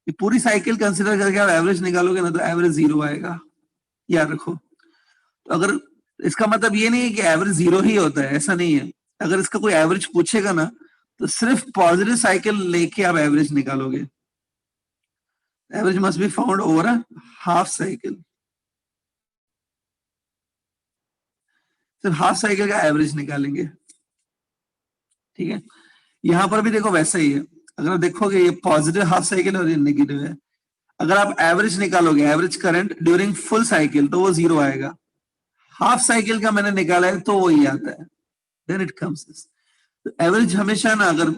ये पूरी cycle consider करके आप एवरेज निकालोगे ना तो एवरेज 0 आएगा, याद रखो। तो अगर इसका मतलब ये नहीं है कि एवरेज 0 ही होता है, ऐसा नहीं है। अगर इसका कोई एवरेज पूछेगा ना तो सिर्फ पॉजिटिव साइकिल लेके आप एवरेज निकालोगे। Average must be found over a half cycle, सिर्फ हाफ साइकिल का एवरेज निकालेंगे, ठीक है। यहां पर भी देखो वैसा ही है, अगर आप देखोगे ये पॉजिटिव हाफ साइकिल और ये नेगेटिव है। अगर आप एवरेज निकालोगे, average current during full cycle, तो वो 0 आएगा। हाफ साइकिल का मैंने निकाला है तो वही आता है, देन इट कम्स। एवरेज हमेशा ना, अगर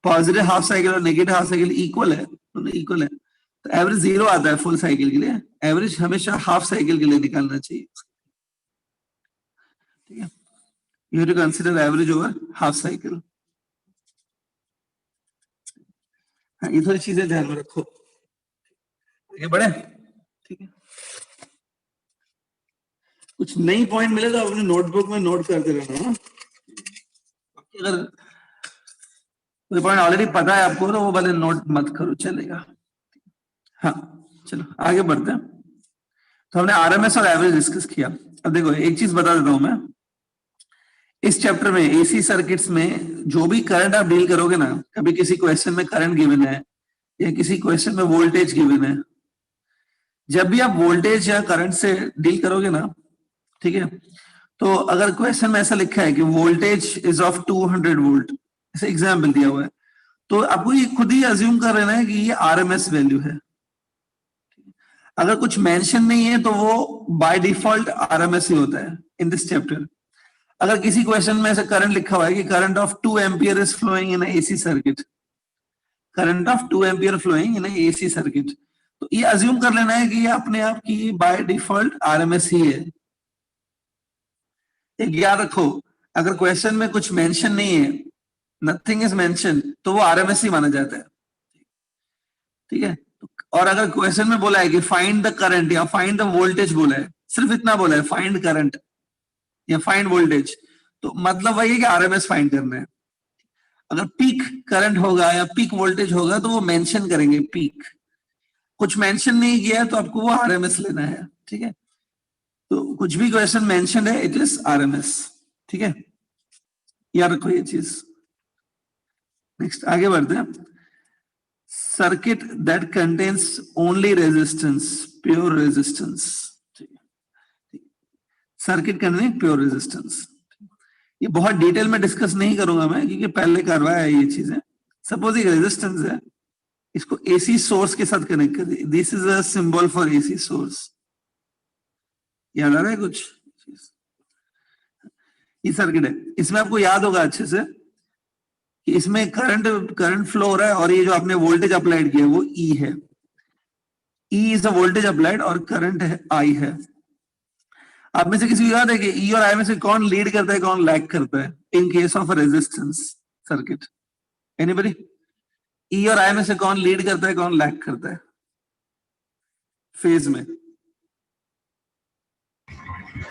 पॉजिटिव हाफ साइकिल और नेगेटिव हाफ साइकिल इक्वल है, दोनों इक्वल है, तो एवरेज 0 आता है फुल साइकिल के लिए। एवरेज हमेशा हाफ साइकिल के लिए निकालना चाहिए, ठीक है। You have to consider average over half cycle. ये थोड़ी चीजें ध्यान में रखो, आगे बढ़े, ठीक है। कुछ नई पॉइंट मिले तो अपने नोटबुक में नोट करते रहना। अगर कोई पॉइंट ऑलरेडी पता है आपको तो वो भले नोट मत करो, चलेगा। हाँ चलो आगे बढ़ते हैं। तो हमने आरएमएस और एवरेज डिस्कस किया। अब देखो एक चीज बता देता हूं मैं, इस चैप्टर में एसी सर्किट्स में जो भी करंट आप डील करोगे ना, कभी किसी क्वेश्चन में करंट गिवन है या किसी क्वेश्चन में वोल्टेज गिवन है, जब भी आप वोल्टेज या करंट से डील करोगे ना, ठीक है, तो अगर क्वेश्चन में ऐसा लिखा है कि वोल्टेज इज ऑफ 200 वोल्ट, ऐसे एग्जाम्पल दिया हुआ है, तो आपको ये खुद ही अज्यूम कर लेना है कि ये आरएमएस वैल्यू है। अगर कुछ मेंशन नहीं है तो वो बाय डिफॉल्ट आरएमएस ही होता है इन दिस चैप्टर। अगर किसी क्वेश्चन में ऐसा करंट लिखा हुआ है कि current of 2 ampere is flowing in AC circuit, current of 2 ampere flowing in AC circuit, तो ये अज्यूम कर लेना है कि ये अपने आप की बाय डिफॉल्ट आरएमएस ही है। एक याद रखो, अगर क्वेश्चन में कुछ मेंशन नहीं है, नथिंग इज मेंशन, तो वो आरएमएस ही माना जाता है, ठीक है। और अगर क्वेश्चन में बोला है कि फाइंड द करंट या फाइंड द वोल्टेज बोला है, सिर्फ इतना बोला है फाइंड करंट या फाइंड वोल्टेज, तो मतलब वही है कि आरएमएस फाइंड करना है। अगर पीक करंट होगा या पीक वोल्टेज होगा तो वो मेंशन करेंगे पीक, कुछ मेंशन नहीं किया है तो आपको वो आरएमएस लेना है, ठीक है। तो कुछ भी क्वेश्चन मेंशन है इट इज आरएमएस, ठीक है, याद रखो ये चीज। नेक्स्ट आगे बढ़ते हैं। Circuit that contains only resistance, pure resistance, circuit containing pure resistance. ये बहुत डिटेल में डिस्कस नहीं करूंगा मैं क्योंकि पहले करवाया है ये चीजें। सपोज एक रेजिस्टेंस है, इसको एसी सोर्स के साथ कनेक्ट कर दिया, this is a symbol for AC source, याद आ रहा है कुछ? ये सर्किट है, इसमें आपको याद होगा अच्छे से कि इसमें करंट फ्लो हो रहा है और ये जो आपने वोल्टेज अप्लाइड किया वो ई है, E is a voltage applied और करंट है आई है। आप में से किसी को याद है कि ई और आई में से कौन लीड करता है कौन लैग करता है in case of resistance circuit? Anybody? E और आई में से कौन लीड करता है कौन लैग करता है फेज में?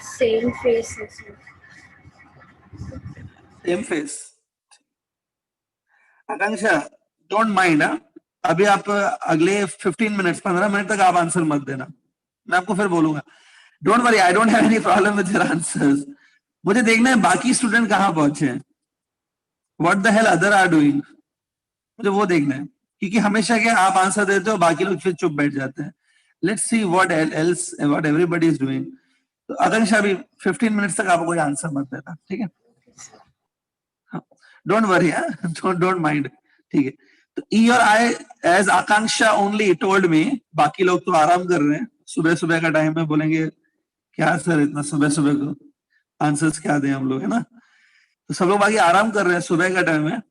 Same phase, same phase. Akanksha don't mind, अभी आप अगले 15 मिनट तक आप आंसर मत देना, मैं आपको फिर बोलूंगा। Don't worry, I don't have any problem with your answers. मुझे देखना है बाकी स्टूडेंट कहां पहुंचे हैं, what the hell other are doing, मुझे वो देखना है। क्योंकि हमेशा क्या आप आंसर देते हो बाकी लोग फिर चुप बैठ जाते हैं। Let's see what else what everybody is doing. तो आकांक्षा अभी 15 मिनट्स तक आपको कोई आंसर मत देना, ठीक है? डोंट वरी, डोंट माइंड, ठीक है। तो ई और I as Akanksha only told me, बाकी लोग तो आराम कर रहे हैं, सुबह सुबह का टाइम में बोलेंगे क्या सर इतना सुबह सुबह को आंसर्स क्या दें हम लोग, है ना? तो सब लोग बाकी आराम कर रहे हैं, सुबह का टाइम है।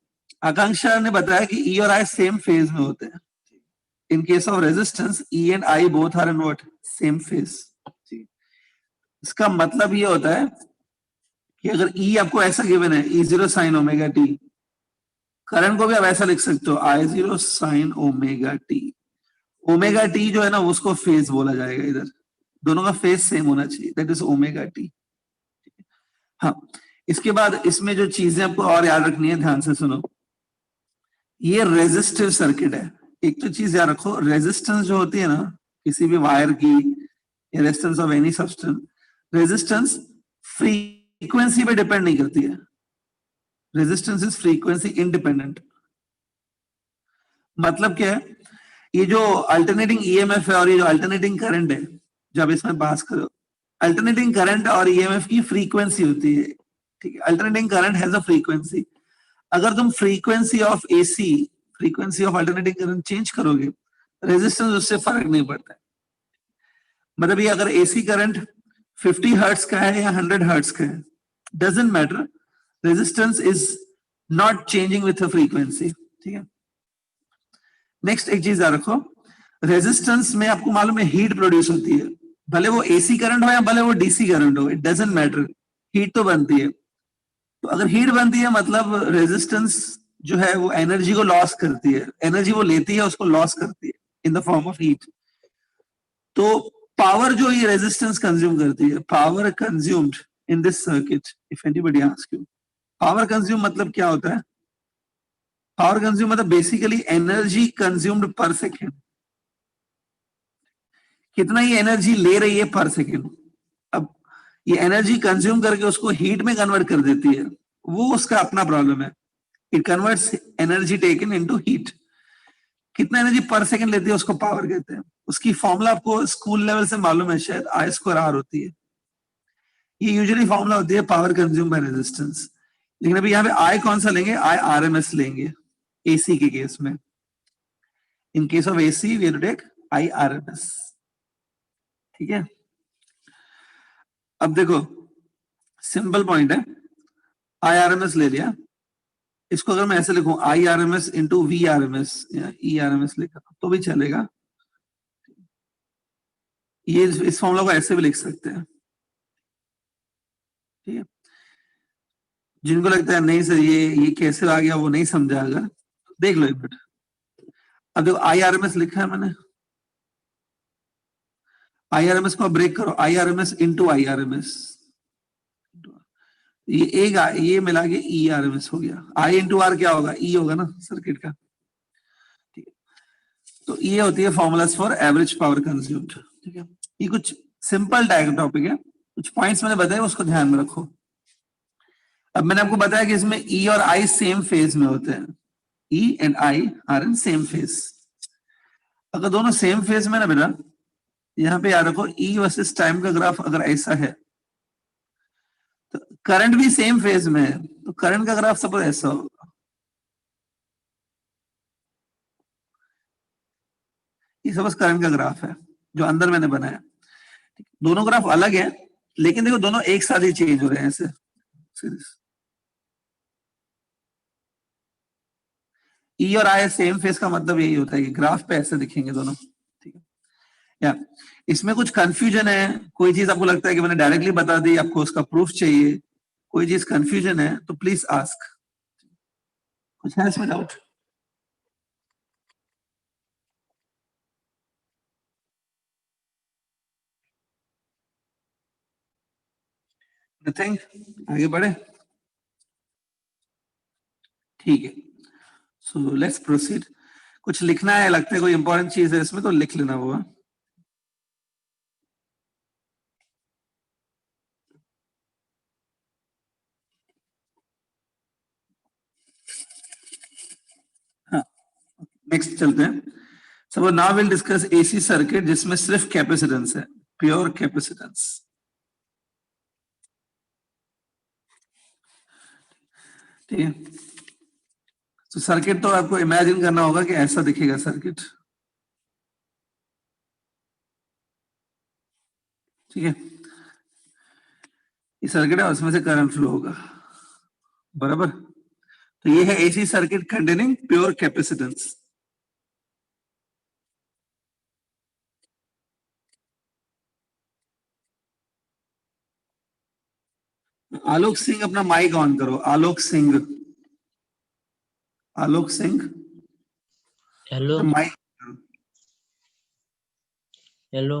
आकांक्षा ने बताया कि ई और आई सेम फेज में होते हैं। In case of resistance E and I both are in what? Same phase. इसका मतलब ये होता है कि अगर ई आपको ऐसा गिवन है E zero sine omega T, current को भी आप ऐसा लिख सकते हो I zero sine omega T. Omega T जो है ना उसको फेज बोला जाएगा, इधर दोनों का फेज सेम होना चाहिए, दैट इज ओमेगा टी। हाँ, इसके बाद इसमें जो चीजें आपको और याद रखनी है, ध्यान से सुनो। ये रेजिस्टिव सर्किट है, एक तो चीज याद रखो, रेजिस्टेंस जो होती है ना किसी भी वायर की, resistance of any substance, resistance frequency पे डिपेंड नहीं करती है, रेजिस्टेंस इज फ्रीक्वेंसी इंडिपेंडेंट। मतलब क्या है, ये जो अल्टरनेटिंग ईएमएफ है और ये जो अल्टरनेटिंग करंट है जब इसमें पास करो, अल्टरनेटिंग करंट और ईएमएफ की फ्रीक्वेंसी होती है, ठीक है। Alternating current has a frequency, अगर तुम frequency of AC, frequency of alternating current change करोगे, रेजिस्टेंस उससे फर्क नहीं पड़ता है। मतलब ये अगर एसी करंट 50 हर्ट्ज का है या 100 हर्ट्ज का है, doesn't matter, resistance is not changing with frequency, ठीक है। नेक्स्ट एक चीज याद रखो, रेजिस्टेंस में आपको मालूम है हीट प्रोड्यूस होती है, भले वो एसी करंट हो या भले वो डीसी करंट हो, इट डजंट मैटर, हीट तो बनती है। तो अगर हीट बनती है मतलब रेजिस्टेंस जो है वो एनर्जी को लॉस करती है, एनर्जी वो लेती है उसको लॉस करती है in the form of heat. तो पावर जो ये रेजिस्टेंस कंज्यूम करती है, power consumed in this circuit, if anybody ask you, power consume मतलब क्या होता है? पावर कंज्यूम मतलब बेसिकली एनर्जी कंज्यूम्ड पर सेकेंड, कितना ये एनर्जी ले रही है पर सेकेंड। अब ये एनर्जी कंज्यूम करके उसको हीट में कन्वर्ट कर देती है, वो उसका अपना प्रॉब्लम है। It converts energy taken into heat, कितना एनर्जी पर सेकेंड लेती है उसको पावर कहते हैं। उसकी फॉर्मूला आपको स्कूल लेवल से मालूम है शायद, आई स्क्वायर आर होती है, ये यूजुअली फॉर्मूला होती है पावर कंज्यूम बाय रेजिस्टेंस। लेकिन अभी यहाँ पे आई कौन सा लेंगे? आई आरएमएस लेंगे एसी के केस में। In case of AC we take I RMS, ठीक है। अब देखो सिंपल पॉइंट है, आई आरएमएस ले लिया, इसको अगर मैं ऐसे लिखूं आई आरएमएस इंटू वी आरएमएस या ई आरएमएस लिखा तो भी चलेगा। ये इस फॉर्मूला को ऐसे भी लिख सकते हैं, ठीक है। जिनको लगता है नहीं सर ये कैसे आ गया वो नहीं समझा, अगर देख लो एक मिनट। अब देखो आई आरएमएस लिखा है मैंने, आई आरएमएस को ब्रेक करो, आई आरएमएस इंटू आई आरएमएस, ये एक ये मिला के ई आरएमएस हो गया। आई इंटू आर क्या होगा? ई होगा ना सर्किट का, ठीक है। तो ये होती है formulas for average power consumed, ठीक है। ये कुछ सिंपल टॉपिक है, कुछ पॉइंट्स मैंने बताए उसको ध्यान में रखो। अब मैंने आपको बताया कि इसमें ई और आई सेम फेज में होते हैं, E and I are in same phase. अगर दोनों सेम फेज में ना बेटा, यहाँ पे याद रखो ई वर्सेस टाइम का ग्राफ अगर ऐसा है तो करंट भी सेम फेज में है, तो करंट का ग्राफ सपोज ऐसा होगा। ये सपोज करंट का ग्राफ है जो अंदर मैंने बनाया, दोनों ग्राफ अलग है लेकिन देखो दोनों एक साथ ही चेंज हो रहे हैं ऐसे सीरीज। ई और आई सेम फेज का मतलब यही होता है कि ग्राफ पे ऐसे दिखेंगे दोनों, ठीक है। या इसमें कुछ कंफ्यूजन है, कोई चीज आपको लगता है कि मैंने डायरेक्टली बता दी, आपको उसका प्रूफ चाहिए, कोई चीज कंफ्यूजन है तो प्लीज आस्क, कुछ है इसमें डाउट? नथिंग, आगे बढ़े, ठीक है। So let's proceed. कुछ लिखना है, लगता है कोई इंपॉर्टेंट चीज है इसमें तो लिख लेना वो। हाँ नेक्स्ट चलते हैं। So now will discuss AC circuit जिसमें सिर्फ कैपेसिटेंस है, प्योर कैपेसिटेंस, ठीक है। तो सर्किट तो आपको इमेजिन करना होगा कि ऐसा दिखेगा सर्किट, ठीक है। ये सर्किट है उसमें से करंट फ्लो होगा, बराबर। तो ये है AC circuit containing pure capacitance. Alok Singh अपना माइक ऑन करो, Alok Singh, Alok Singh hello mike. Hello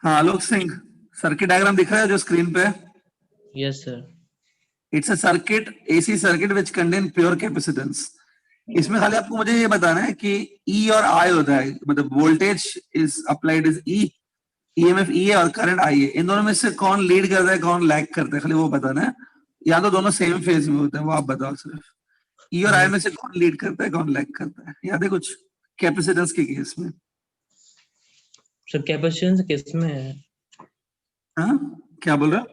हाँ आलोक सिंह, सर्किट डायग्राम दिख रहा है जो स्क्रीन पे? Yes sir. It's a circuit, AC circuit which contain pure capacitance. इसमें खाली आपको मुझे ये बताना है कि ई और आई होता है, मतलब voltage is applied is E, EMF ई है और करंट आई है, इन दोनों में से कौन लीड करता है कौन लैग करता है, खाली वो बताना है। या तो दोनों सेम फेज में होते हैं, वो आप बताओ सिर्फ। ई और आई में से कौन लीड करता है कौन लैग करता है, याद है कुछ कैपेसिटेंस के केस में? सर कैपेसिटेंस किस में है? हाँ क्या बोल रहा?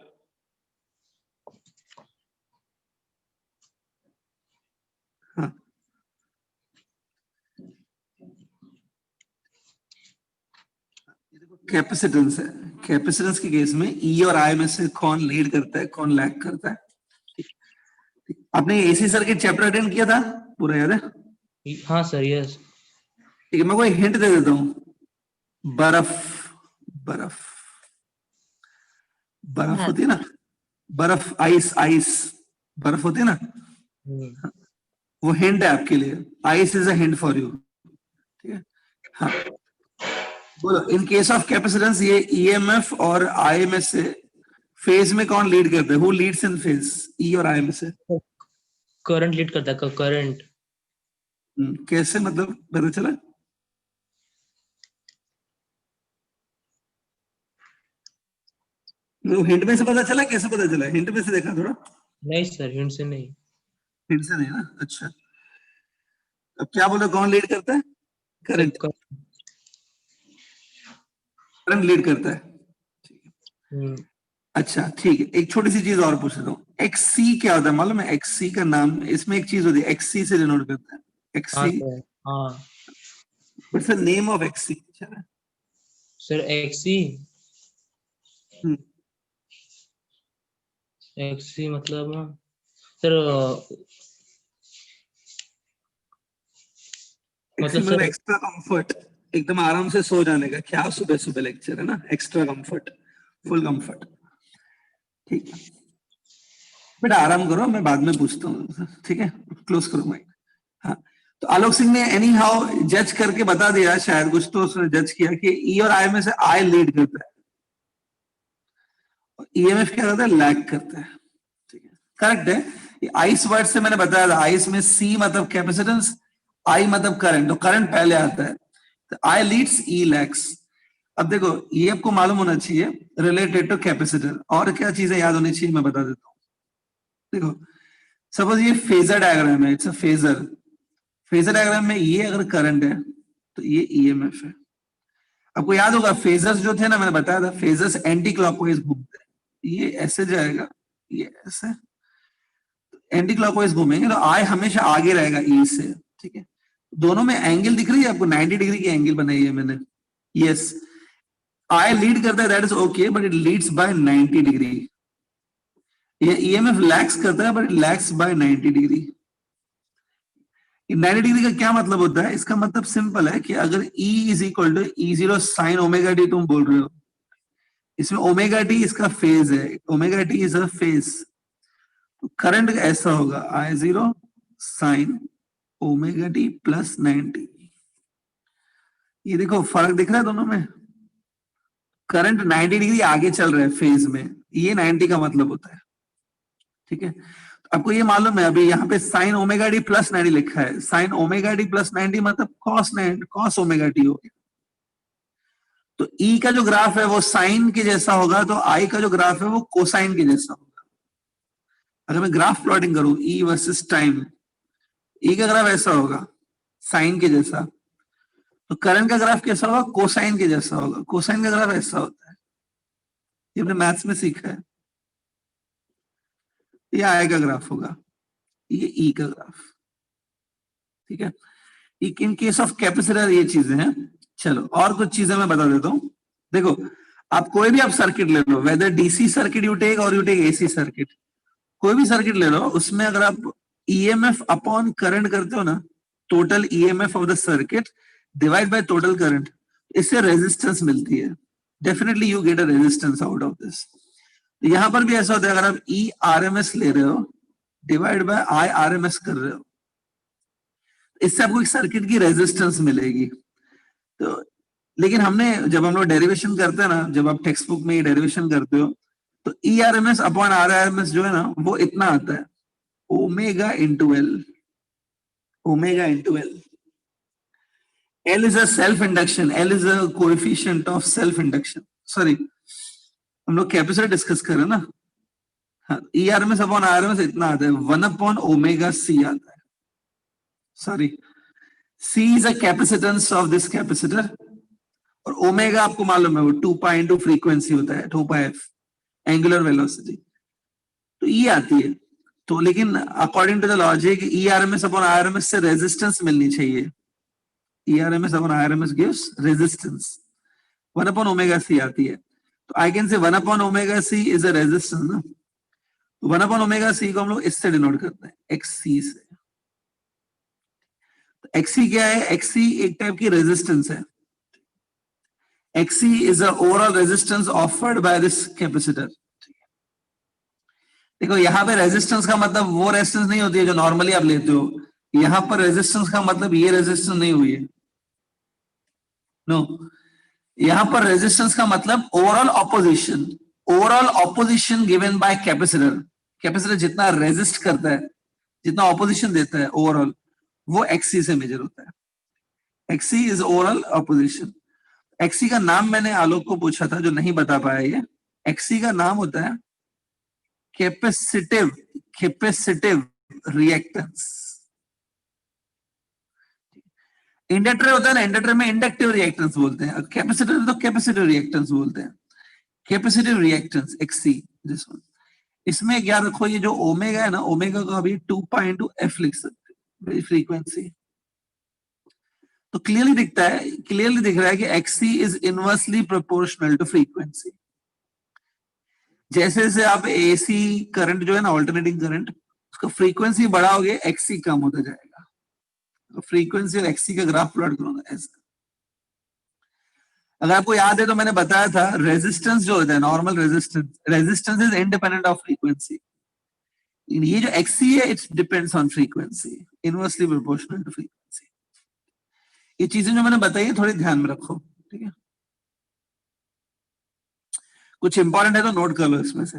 हाँ कैपेसिटेंस है, कैपेसिटेंस के केस में ई और आई में से कौन लीड करता है कौन लैग करता है। आपने एसी सर्किट चैप्टर अटेंड किया था, पूरा याद है? हाँ सर, यस। ठीक है, मैं कोई हिंट दे देता हूँ। बर्फ, बर्फ, बर्फ होती है ना, बर्फ, आइस, आइस, बर्फ होती है ना, वो हिंट है आपके लिए। Ice is a hint for you, ठीक है? हाँ बोलो, इन केस ऑफ कैपेसिटेंस ये ईएमएफ और आई में से फेज में कौन लीड करते हैं? हु लीड्स इन फेज, ई और आई में से? करंट लीड करता है, करंट। कैसे, मतलब पता चला? हिंट में से पता चला? कैसे पता चला? हिंट में से देखा थोड़ा? नहीं सर, हिंट से नहीं। हिंट से नहीं ना, अच्छा। अब क्या बोलो, कौन लीड करता है? करंट, करंट लीड करता है। अच्छा ठीक है, एक छोटी सी चीज और पूछ रहा हूँ, एक्सी क्या होता है मालूम है? एक्सी का नाम, इसमें एक चीज होती है एक्सी से डिनोट करता है, हाँ एक्सी, सर, हाँ what's the name of XC? Sir, XC, hmm, XC मतलब सर, एक्सी मतलब मतलब सर, एक्स्ट्रा कंफर्ट, एकदम आराम से सो जाने का। क्या सुबह सुबह लेक्चर है ना, एक्स्ट्रा कंफर्ट, फुल कंफर्ट। ठीक है बेटा, आराम करो, मैं बाद में पूछता हूँ, ठीक है? क्लोज करो माइक। हाँ, तो आलोक सिंह ने एनी हाउ जज करके बता दिया, शायद कुछ तो उसने जज किया कि ई और आई में से आई लीड करता है और ईएमएफ क्या करता है? लैग करता है, ठीक है? करेक्ट है। आइस वर्ड से मैंने बताया था, आइस में सी मतलब कैपेसिटेंस, आई मतलब करंट, तो करंट पहले आता है, तो आई लीड्स, ई लैग्स। अब देखो, ये आपको मालूम होना चाहिए रिलेटेड टू कैपेसिटर, और क्या चीजें याद होनी चाहिए मैं बता देता हूँ। देखो सपोज ये फेजर डायग्राम है, it's a phasor, phasor diagram में ये अगर करंट है तो ये ईएमएफ है। आपको याद होगा फेजर्स जो थे ना, मैंने बताया था फेजर्स एंटी क्लॉकवाइज घूमते हैं, ये ऐसे जाएगा, ये ऐसे एंटी क्लॉकवाइज घूमेंगे, तो आई हमेशा आगे रहेगा ई से, ठीक है? दोनों में एंगल दिख रही है आपको, 90 डिग्री की एंगल बनाई है मैंने। यस, आई लीड करता है, that is okay, but it leads by 90 degree. ये ईएमएफ लैग्स करता है, but it lags by 90 degree. 90 degree का क्या मतलब होता है? इसका मतलब सिंपल है कि अगर E is equal to E0 sine omega T तुम बोल रहे हो, इसमें ओमेगा टी इसका फेज है, omega T is a phase, तो करंट ऐसा होगा I0 sign omega T plus 90। ये देखो फर्क दिख रहा है दोनों में, करंट 90 डिग्री आगे चल रहा है फेज में, ये 90 का मतलब होता है, ठीक है? आपको ये मालूम है, अभी यहाँ पे साइन ओमेगा डी प्लस 90 लिखा है, साइन ओमेगा डी प्लस 90 मतलब कॉस 90, कॉस ओमेगा टी हो गया। तो ई का जो ग्राफ है वो साइन के जैसा होगा, तो आई का जो ग्राफ है वो कोसाइन के जैसा होगा। अगर मैं ग्राफ प्लॉटिंग करूं ई वर्सेस टाइम, ई का ग्राफ ऐसा होगा साइन के जैसा, तो करंट का ग्राफ कैसा होगा? कोसाइन के जैसा होगा। कोसाइन का ग्राफ ऐसा होता है, ये हमने मैथ्स में सीखा है। ये आई का ग्राफ होगा, ये ई का ग्राफ, ठीक है? इन केस ऑफ कैपेसिटर ये चीजें हैं। चलो और कुछ चीजें मैं बता देता हूं। देखो, आप कोई भी आप सर्किट ले लो, whether DC circuit you take और यू टेक एसी सर्किट, कोई भी सर्किट ले लो, उसमें अगर आप ईएमएफ अपॉन करंट करते हो ना, total EMF of the circuit divide by total current, इससे रेजिस्टेंस मिलती है। Definitely you get a resistance out of this. यहां पर भी ऐसा होता है, अगर आप ई आरएमएस ले रहे हो डिवाइड बाय आई आरएमएस कर रहे हो, इससे आपको एक सर्किट की रेजिस्टेंस मिलेगी। तो लेकिन हमने जब हम लोग डेरिवेशन करते हैं ना, जब आप टेक्स्ट बुक में डेरिवेशन करते हो, तो E R M S upon R R M S जो है ना, वो इतना आता है, omega into L. omega into L. L is a self induction. L is a coefficient of self induction. Sorry, हम लोग कैपेसिटर डिस्कस कर रहे हैं ना. हाँ, ERMS अपॉन RMS इतना आता है 1/ωc आता है. Sorry, C is a capacitance of this capacitor और ओमेगा आपको मालूम है वो 2 पाई इंटू फ्रीक्वेंसी होता है 2 पाई f एंगुलर वेलोसिटी. तो E आती है. तो लेकिन according to the logic ERMS upon RMS से रेजिस्टेंस मिलनी चाहिए. ERMS upon RMS gives resistance. 1/ωc आती है. तो I can say 1/ωc is a resistance ना. 1/ωc को हम लोग इससे डिनोट करते हैं XC से. तो XC क्या है? XC एक टाइप की रेजिस्टेंस है. XC is the overall resistance offered by this capacitor. देखो यहाँ पे रेजिस्टेंस का मतलब वो रेजिस्टेंस नहीं होती है जो नॉर्मली आप लेते हो. यहाँ पर रेजिस्टेंस का मतलब ये रेजिस्टेंस नहीं हुई है. नो, यहां पर रेजिस्टेंस का मतलब overall opposition given bye capacitor. Capacitor जितना रेजिस्ट करता है, जितना ऑपोजिशन देता है ओवरऑल, वो XC से मेजर होता है. XC is overall opposition. XC का नाम मैंने आलोक को पूछा था जो नहीं बता पाया. ये XC का नाम होता है कैपेसिटिव रिएक्टेंस. इंडक्टर होता है ना, इंडक्टर में इंडक्टिव रिएक्टेंस बोलते हैं. कैपेसिटर तो कैपेसिटिव रिएक्टेंस बोलते हैं. Capacitive reactance XC. इसमें याद रखो ये जो ओमेगा है ना, ओमेगा को अभी 2 पाई इंटू f लिख सकते हैं फ्रीक्वेंसी. तो क्लियरली दिख रहा है कि XC is inversely proportional to frequency. जैसे जैसे आप AC करंट जो है ना, ऑल्टरनेटिंग करंट, उसका फ्रीक्वेंसी बढ़ाओगे XC कम होता जाएगा. फ्रीक्वेंसी और XC का ग्राफ प्लॉट करो ऐसा. अगर आपको याद है तो मैंने बताया था रेजिस्टेंस जो होता है normal resistance is independent of frequency. ये जो XC है it's depends on frequency, inversely proportional to frequency. ये चीजें जो मैंने बताई है थोड़ी ध्यान में रखो, ठीक है. कुछ इंपॉर्टेंट है तो नोट कर लो इसमें से.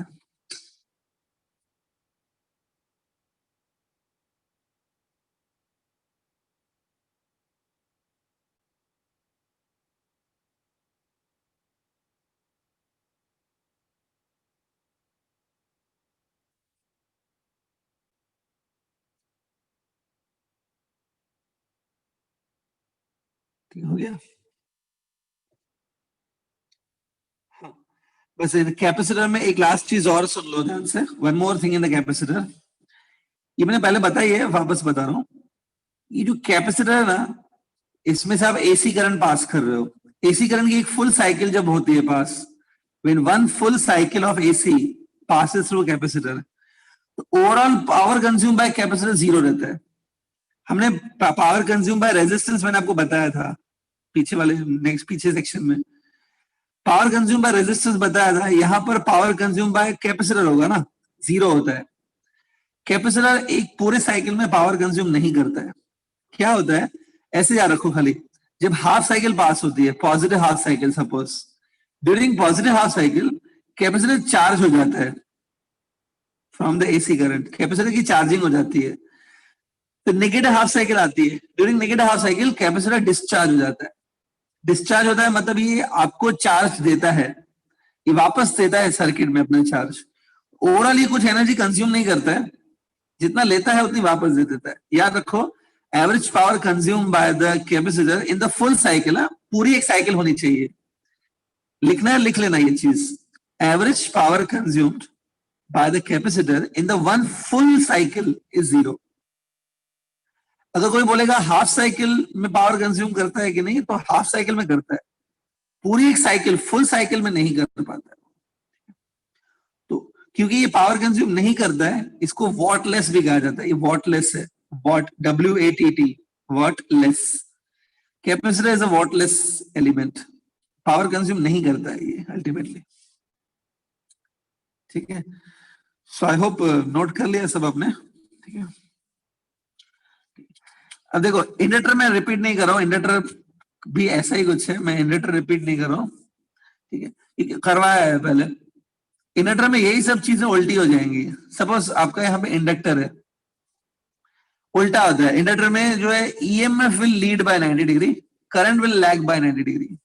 हो गया. हाँ, बस कैपेसिटर में एक लास्ट चीज और सुन लो ध्यान से. One more thing in the capacitor. ये मैंने पहले बताई है, वापस बता रहा हूं. ये जो कैपेसिटर है ना, इसमें से आप AC करंट पास कर रहे हो. AC करंट की एक फुल साइकिल जब होती है pass, when one full cycle of AC passes through capacitor, तो overall power consume by capacitor 0 रहता है. हमने पावर कंज्यूम बाय रेजिस्टेंस मैंने आपको बताया था पीछे सेक्शन में. पावर कंज्यूम बाय रेजिस्टेंस बताया था. यहां पर पावर कंज्यूम बाय कैपेसिटर होगा ना, 0 होता है. कैपेसिटर एक पूरे साइकिल में पावर कंज्यूम नहीं करता है. क्या होता है, ऐसे याद रखो खाली, जब हाफ साइकिल पास होती है, positive half cycle, suppose during positive half cycle capacitor charge हो जाता है from the AC current. Capacitor की चार्जिंग हो जाती है. तो नेगेटिव हाफ साइकिल आती है. During negative half cycle capacitor discharge हो जाता है. डिस्चार्ज होता है मतलब ये आपको चार्ज देता है, ये वापस देता है सर्किट में अपना चार्ज. ओवरऑल ये कुछ एनर्जी कंज्यूम नहीं करता है, जितना लेता है उतनी वापस दे देता है. याद रखो, average power consume by the capacitor in the full cycle. पूरी एक साइकिल होनी चाहिए. लिखना है, लिख लेना ये चीज. Average power consumed by the capacitor in the one full cycle is 0. अगर कोई बोलेगा हाफ साइकिल में पावर कंज्यूम करता है कि नहीं, तो हाफ साइकिल में करता है. पूरी एक साइकिल, फुल साइकिल में नहीं कर पाता है. तो क्योंकि ये पावर कंज्यूम नहीं करता है, इसको वॉटलेस भी कहा जाता है. ये वॉटलेस है, what, WATT, wattless. Capacitor is a wattless element. Power consume नहीं करता है ये अल्टीमेटली. ठीक है. सो आई होप नोट कर लिया सब आपने. ठीक है. अब देखो, इंडक्टर में रिपीट नहीं कर रहा हूं, इंडक्टर भी ऐसा ही कुछ है, मैं इंडक्टर रिपीट नहीं कर रहा हूं. ठीक है, करवाया है पहले. इंडक्टर में यही सब चीजें उल्टी हो जाएंगी. सपोज आपका यहाँ पे इंडक्टर है, उल्टा होता है। इंडक्टर में जो है EMF will lead by 90 degree, current will lag by 90 degree.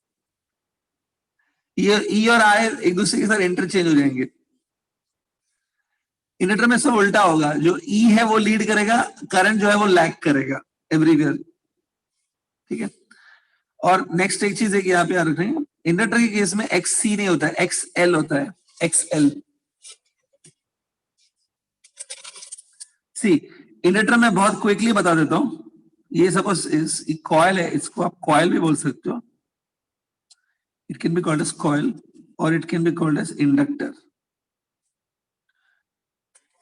ये ई और आई एक दूसरे के साथ इंटरचेंज हो जाएंगे। इंडक्टर में सब उल्टा होगा, जो ई है वो लीड करेगा, करंट जो है वो लैग करेगा एवरीवेयर। ठीक है। और नेक्स्ट एक चीज है कि यहाँ पे याद रख रहे हैं, इंडक्टर के केस में एक्स सी नहीं होता है, एक्स एल होता है, एक्स एल। सी इंडक्टर में बहुत क्विकली बता देता हूं, ये सपोज कॉइल है, इसको आप कॉइल भी बोल सकते हो, it can be called as coil और it can be called as inductor.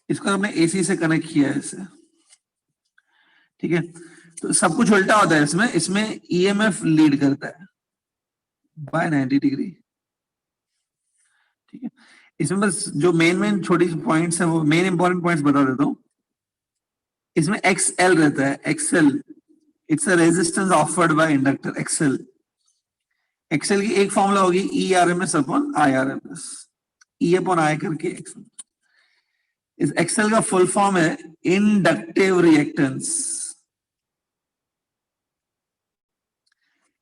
इसको हमने एसी से कनेक्ट किया है इसे। ठीक है, तो सब कुछ उल्टा होता है इसमें, इसमें ईएमएफ लीड करता है बाय 90 डिग्री। ठीक है, इसमें बस जो मेन छोटी पॉइंट्स है वो मेन इंपॉर्टेंट पॉइंट्स बता देता हूं। इसमें एक्सएल रहता है, XL it's a resistance offered by inductor, XL. XL की एक फॉर्मूला होगी E R M S upon I R M S, E upon I करके एक्सएल। इस एक्सएल का फुल फॉर्म है इंडक्टिव रिएक्टेंस।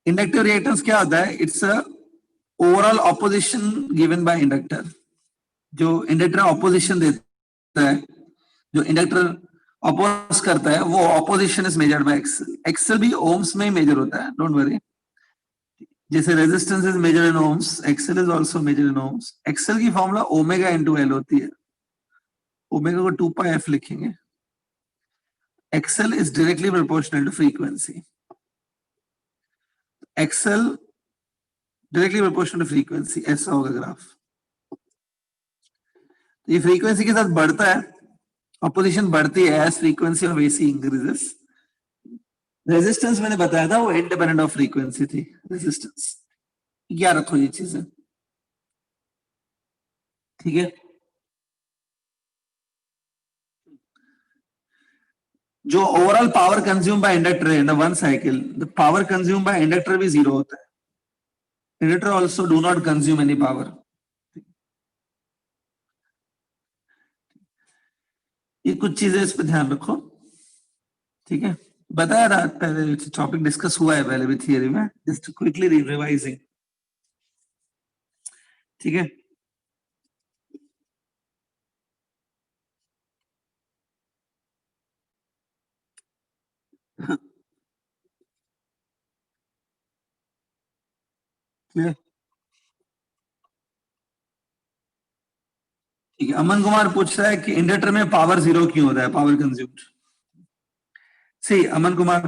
इंडक्टिव रिएक्टेंस क्या होता है? It's a overall opposition given by inductor. जो इंडक्टर ऑपोजिशन देता है, जो इंडक्टर अपोज करता है, वो opposition is measured by XL. XL भी ओम्स में ही मेजर होता है, डोंट वरी। जैसे resistance is measured in ohms, XL is also measured in ohms. XL की फॉर्मूला ओमेगा इनटू एल होती है, ओमेगा को 2 पाई एफ लिखेंगे। XL is directly proportional to frequency, XL directly proportional to frequency, ऐसा होगा graph. तो ये frequency के साथ बढ़ता है, ऑपोजिशन बढ़ती है as frequency of AC increases. Resistance मैंने बताया था वो इंडिपेंडेंट ऑफ फ्रीक्वेंसी थी, रेजिस्टेंस। याद रखो ये चीजें, ठीक है। जो overall power consume by inductor है in one cycle, the power consume by inductor भी 0 होता है। Inductor also do not consume any power. ये कुछ चीजें इस पर ध्यान रखो, ठीक है। बताया था पहले, टॉपिक डिस्कस हुआ है पहले भी थियरी में, जस्ट क्विकली रिवाइजिंग, ठीक है। ठीक है, अमन कुमार पूछ रहा है कि इंडक्टर में पावर 0 क्यों होता है, power consumed. See Aman Kumar,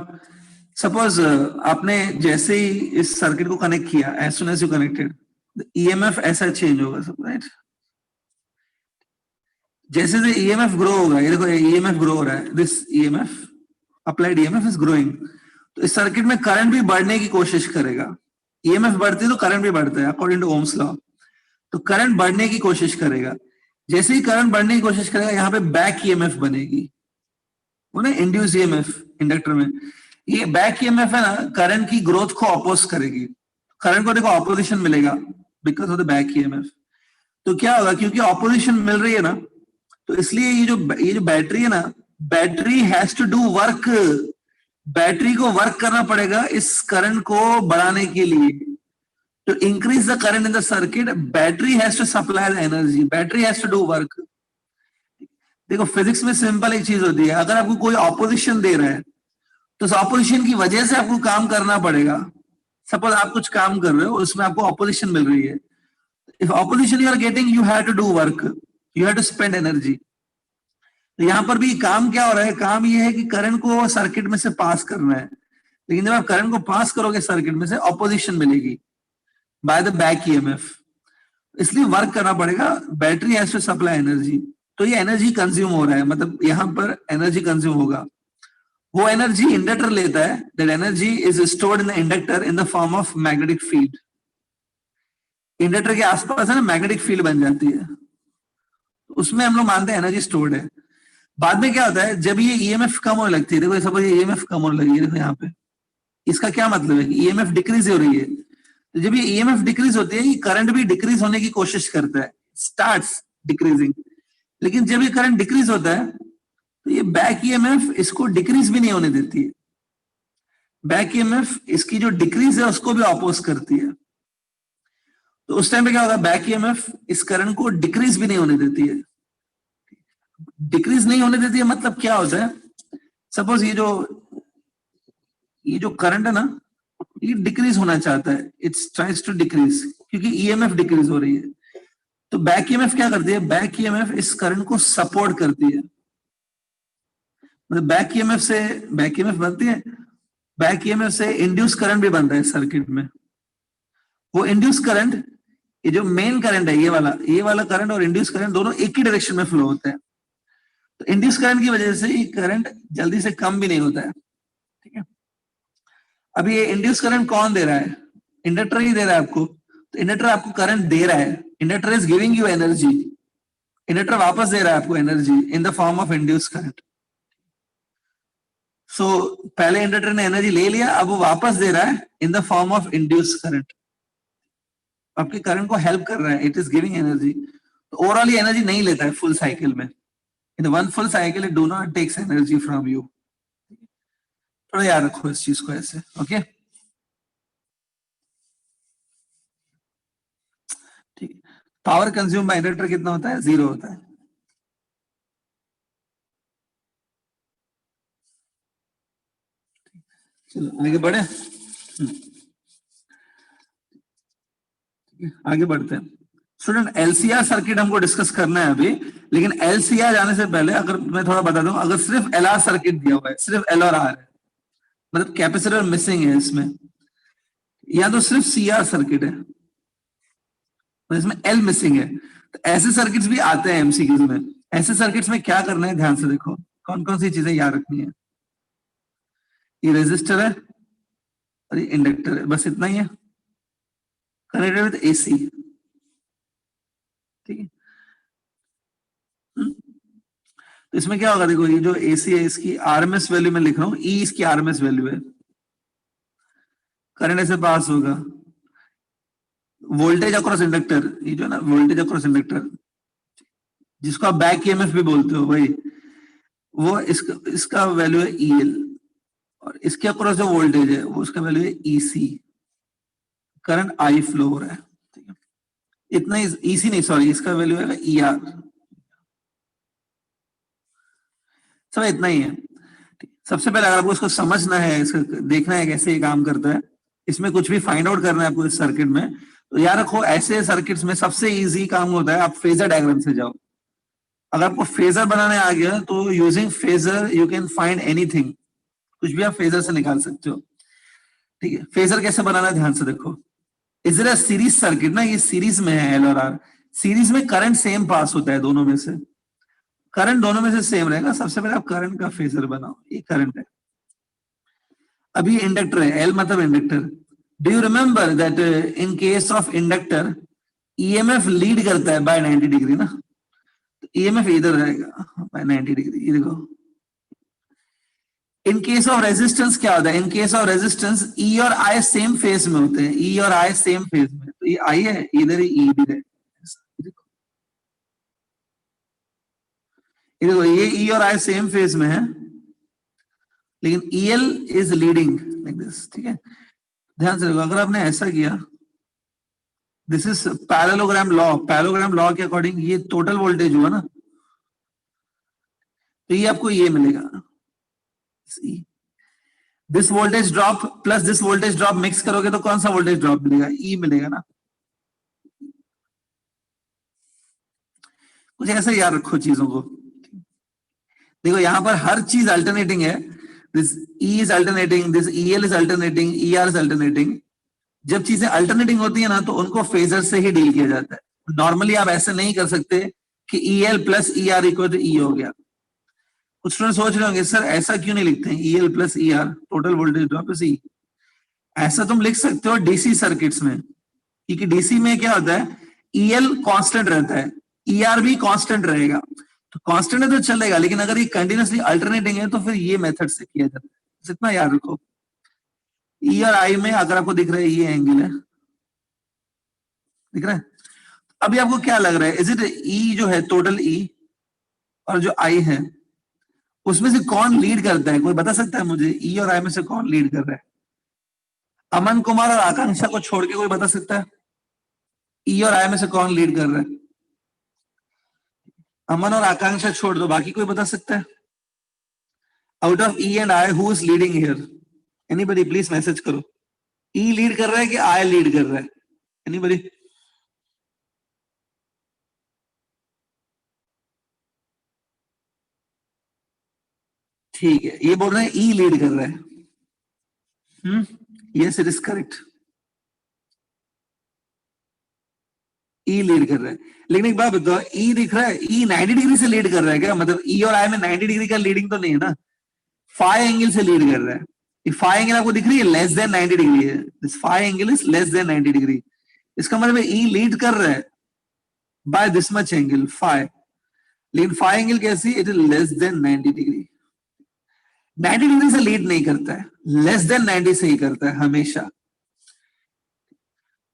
suppose आपने जैसे ही इस सर्किट को कनेक्ट किया, as soon as you connected, EMF ऐसा चेंज होगा सब, राइट। जैसे जैसे ईएमएफ ग्रो होगा, ये देखो ईएमएफ ग्रो हो रहा है, this EMF applied EMF is growing, तो इस सर्किट में करंट भी बढ़ने की कोशिश करेगा। ईएमएफ बढ़ती है तो करंट भी बढ़ता है अकॉर्डिंग टू ओम्स लॉ, तो करंट बढ़ने की कोशिश करेगा। जैसे ही करंट बढ़ने की कोशिश करेगा, यहाँ पे बैक ईएमएफ बनेगी, वो ना इंड्यूस ईएमएफ इंडक्टर में। ये बैक ईएमएफ है ना, करंट की ग्रोथ को अपोज करेगी, करंट को देखो ऑपोजिशन मिलेगा because of the back EMF. तो क्या होगा, क्योंकि ऑपोजिशन मिल रही है ना, तो इसलिए ये जो बैटरी है ना, battery has to do work, battery को वर्क करना पड़ेगा इस करंट को बढ़ाने के लिए। To increase the current in the circuit, battery has to supply the energy, battery has to do work. देखो फिजिक्स में सिंपल एक चीज होती है, अगर आपको कोई ऑपोजिशन दे रहा है तो उस ऑपोजिशन की वजह से आपको काम करना पड़ेगा। सपोज आप कुछ काम कर रहे हो, उसमें आपको ऑपोजिशन मिल रही है, if opposition you are getting, you have to do work, you have to spend energy. तो यहाँ पर भी काम क्या हो रहा है, काम ये है कि करंट को सर्किट में से पास करना है, लेकिन जब आप करंट को पास करोगे सर्किट में से, ऑपोजिशन मिलेगी बाय द बैक ईएमएफ, इसलिए वर्क करना पड़ेगा, battery has to supply energy. तो ये एनर्जी कंज्यूम हो रहा है, मतलब यहां पर एनर्जी कंज्यूम होगा, वो एनर्जी इंडक्टर लेता है, that energy is stored in the inductor in the form of magnetic field. Inductor के आसपास है ना मैग्नेटिक फील्ड बन जाती है, उसमें हम लोग मानते हैं एनर्जी स्टोर्ड है। बाद में क्या होता है, जब ये ईएमएफ कम होने लगती है, देखो सपोज ये ईएमएफ कम होने लगी है, देखो यहाँ पे, इसका क्या मतलब है कि ईएमएफ डिक्रीज हो रही है। तो जब ये ईएमएफ डिक्रीज होती है, ये करंट भी डिक्रीज होने की कोशिश करता है, स्टार्ट्स डिक्रीजिंग। लेकिन जब ये करंट डिक्रीज होता है, तो ये बैक ईएमएफ इसको डिक्रीज भी नहीं होने देती है। बैक ईएमएफ इसकी जो डिक्रीज है उसको भी अपोज करती है। तो उस टाइम पे क्या होगा, बैक ईएमएफ इस करंट को डिक्रीज भी नहीं होने देती है। डिक्रीज नहीं होने देती है मतलब क्या होता है, सपोज ये जो करंट है ना, ये डिक्रीज होना चाहता है, इट्स ट्राइज टू डिक्रीज, क्योंकि ईएमएफ डिक्रीज हो रही है। तो बैक ईएमएफ क्या करती है, बैक ईएमएफ इस करंट को सपोर्ट करती है। मतलब बैक ईएमएफ बनती है, बैक ईएमएफ से इंड्यूस करंट भी बनता है सर्किट में। वो इंड्यूस करंट, ये जो मेन करंट है ये वाला करंट और इंड्यूस करंट दोनों एक ही डायरेक्शन में फ्लो होते हैं। तो इंड्यूस करंट की वजह से ये करंट जल्दी से कम भी नहीं होता है, ठीक है। अभी ये इंड्यूस करंट कौन दे रहा है, इंडक्टर ही दे रहा है आपको। तो इंडक्टर आपको करंट दे रहा है, inductor is giving you energy, inductor वापस दे रहा है आपको energy in the form of induce current. So पहले इंडक्टर ने एनर्जी ले लिया, अब वो वापस दे रहा है in the form of induce current, आपके करंट को हेल्प कर रहा है, इट इज गिविंग एनर्जी। तो ओवरऑल ये एनर्जी नहीं लेता है फुल साइकिल में, in one full cycle it do not takes energy from you. थोड़ा याद रखो इस चीज को ऐसे, ओके ठीक है। पावर कंज्यूम बाय इंडक्टर कितना होता है, 0 होता है। चलो आगे बढ़े, आगे बढ़ते हैं। स्टूडेंट एलसीआर सर्किट हमको डिस्कस करना है अभी, लेकिन एलसीआर जाने से पहले अगर मैं थोड़ा बता दूं, अगर सिर्फ एलआर सर्किट दिया हुआ है, सिर्फ एल और आर है, मतलब कैपेसिटर मिसिंग है इसमें, या तो सिर्फ सीआर सर्किट है तो इसमें एल मिसिंग है, तो ऐसे सर्किट्स भी आते हैं एमसीक्यूज में। ऐसे सर्किट्स में क्या करना है, ध्यान से देखो कौन कौन सी चीजें याद रखनी है। ये रेजिस्टर है और ये इंडक्टर है, बस इतना ही है, कनेक्टेड विद एसी, ठीक है। तो इसमें क्या होगा, देखो ये जो एसी है इसकी आरएमएस वैल्यू में लिख रहा हूं, ई इसकी आरएमएस वैल्यू है, करंट ऐसे पास होगा, वोल्टेज अक्रॉस इंडक्टर, ये जो है ना वोल्टेज अक्रॉस इंडक्टर, जिसको आप बैक ईएमएफ भी बोलते हो भाई, वो इसका वैल्यू है ईएल, और इसके अक्रॉस जो वोल्टेज है वो उसका वैल्यू है ईसी, करंट आई फ्लो हो रहा है, ठीक है। इतना ही, ईसी नहीं सॉरी, इसका वैल्यू है ईआर, सब इतना ही है। सबसे पहले अगर आपको इसको समझना है, इसको देखना है कैसे ये काम करता है, इसमें कुछ भी फाइंड आउट करना है आपको इस सर्किट में, तो याद रखो ऐसे सर्किट्स में सबसे इजी काम होता है, आप फेजर डायग्राम से जाओ। अगर आपको फेजर बनाने आ गया तो using phasor you can find anything, कुछ भी आप फेजर से निकाल सकते हो, ठीक है। फेजर कैसे बनाना है ध्यान से देखो, is it a series circuit ना, ये सीरीज में है एल और आर, सीरीज में करंट सेम पास होता है दोनों में से, करंट दोनों में से सेम रहेगा। सबसे पहले आप करंट का फेजर बनाओ, ये करंट है, अभी इंडक्टर है, एल मतलब inductor. Do you remember that in case of inductor EMF lead करता है बाय 90 डिग्री ना, तो ईएमएफ इधर रहेगा बाय 90 डिग्री, ये देखो। इन केस ऑफ रेजिस्टेंस क्या होता है, इन केस ऑफ रेजिस्टेंस ई और आई सेम फेज में होते हैं, ई और आई सेम फेज में, तो ये आई है इधर, ही ई भी है, ये देखो ये ई और आई सेम फेज में है, लेकिन EL is leading like this, ठीक है। ध्यान से देखो, अगर आपने ऐसा किया, this is parallelogram law, parallelogram law के अकॉर्डिंग ये टोटल वोल्टेज हुआ ना, तो ये आपको ये मिलेगा, this voltage drop plus this voltage drop mix करोगे तो कौन सा वोल्टेज ड्रॉप मिलेगा, ई मिलेगा ना। कुछ ऐसा याद रखो चीजों को, देखो यहां पर हर चीज अल्टरनेटिंग है, this E is alternating, this EL is alternating, ER is alternating. जब चीजें अल्टरनेटिंग होती है ना तो उनको फेजर से ही डील किया जाता है। नॉर्मली आप ऐसे नहीं कर सकते कि EL plus ER equal to E हो गया। कुछ स्टूडेंट सोच रहे होंगे सर ऐसा क्यों नहीं लिखते हैं, EL plus ER total voltage drop is E. ऐसा तुम लिख सकते हो डीसी सर्किट्स में, क्योंकि डीसी में क्या होता है, ईएल कांस्टेंट रहता है, ईआर भी कांस्टेंट रहेगा, तो कांस्टेंट है तो चलेगा, लेकिन अगर ये कंटिन्यूअसली अल्टरनेटिंग है तो फिर ये मेथड से किया जाता है। इतना याद रखो, ई और आई में अगर आपको दिख रहा है ये एंगल है, दिख रहा है। अभी आपको क्या लग रहा है, इज इट ई जो है टोटल ई और जो आई है उसमें से कौन लीड करता है, कोई बता सकता है मुझे? ई और आई में से कौन लीड कर रहा है? अमन कुमार और आकांक्षा को छोड़ के कोई बता सकता है? ई और आई में से कौन लीड कर रहा है? अमन और आकांक्षा छोड़ दो, बाकी कोई बता सकता है? Out of E and I who is leading here? Anybody please message करो। ई लीड कर रहा है कि आई लीड कर रहा है? एनीबडी? ठीक है, ये बोल रहे हैं ई लीड कर रहा है। Yes, it is correct. E lead कर रहा है, लेकिन एक बात बताओ, ई दिख रहा है, ई 90 डिग्री से लीड कर रहा है क्या? मतलब ई और आई में 90 डिग्री का लीडिंग तो नहीं है ना, फाई एंगल से लीड कर रहा है। ये फाई एंगल आपको दिख रही है, लेस देन 90 डिग्री है। This phi angle is less than 90 degree. इसका मतलब ई लीड कर रहा है by this much angle phi, लेकिन फाई एंगल कैसी? It is less than 90 degree. 90 degree से लीड नहीं करता है, लेस देन 90 से ही करता है हमेशा।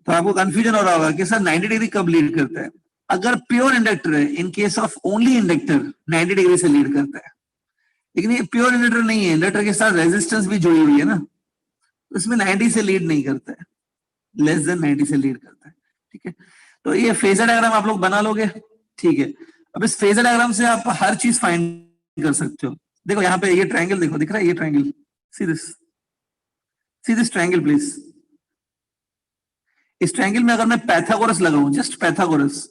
तो आपको कंफ्यूजन हो रहा होगा कि सर 90 डिग्री कब लीड करता है? अगर प्योर इंडक्टर है, in case of only inductor 90 degree से लीड करता है, लेकिन ये प्योर इंडक्टर नहीं है, इंडक्टर के साथ रेजिस्टेंस भी जुड़ी हुई है ना, तो इसमें 90 से लीड नहीं करता है, लेस देन 90 से लीड करता है। ठीक है, तो ये फेजर डायग्राम आप लोग बना लोगे। ठीक है, अब इस फेजर डायग्राम से आप हर चीज फाइंड कर सकते हो। देखो यहाँ पे ये ट्रायंगल देखो, दिख रहा है ये triangle? See this triangle please. इस ट्रायंगल में अगर मैं पैथागोरस लगाऊं, जस्ट पैथागोरस,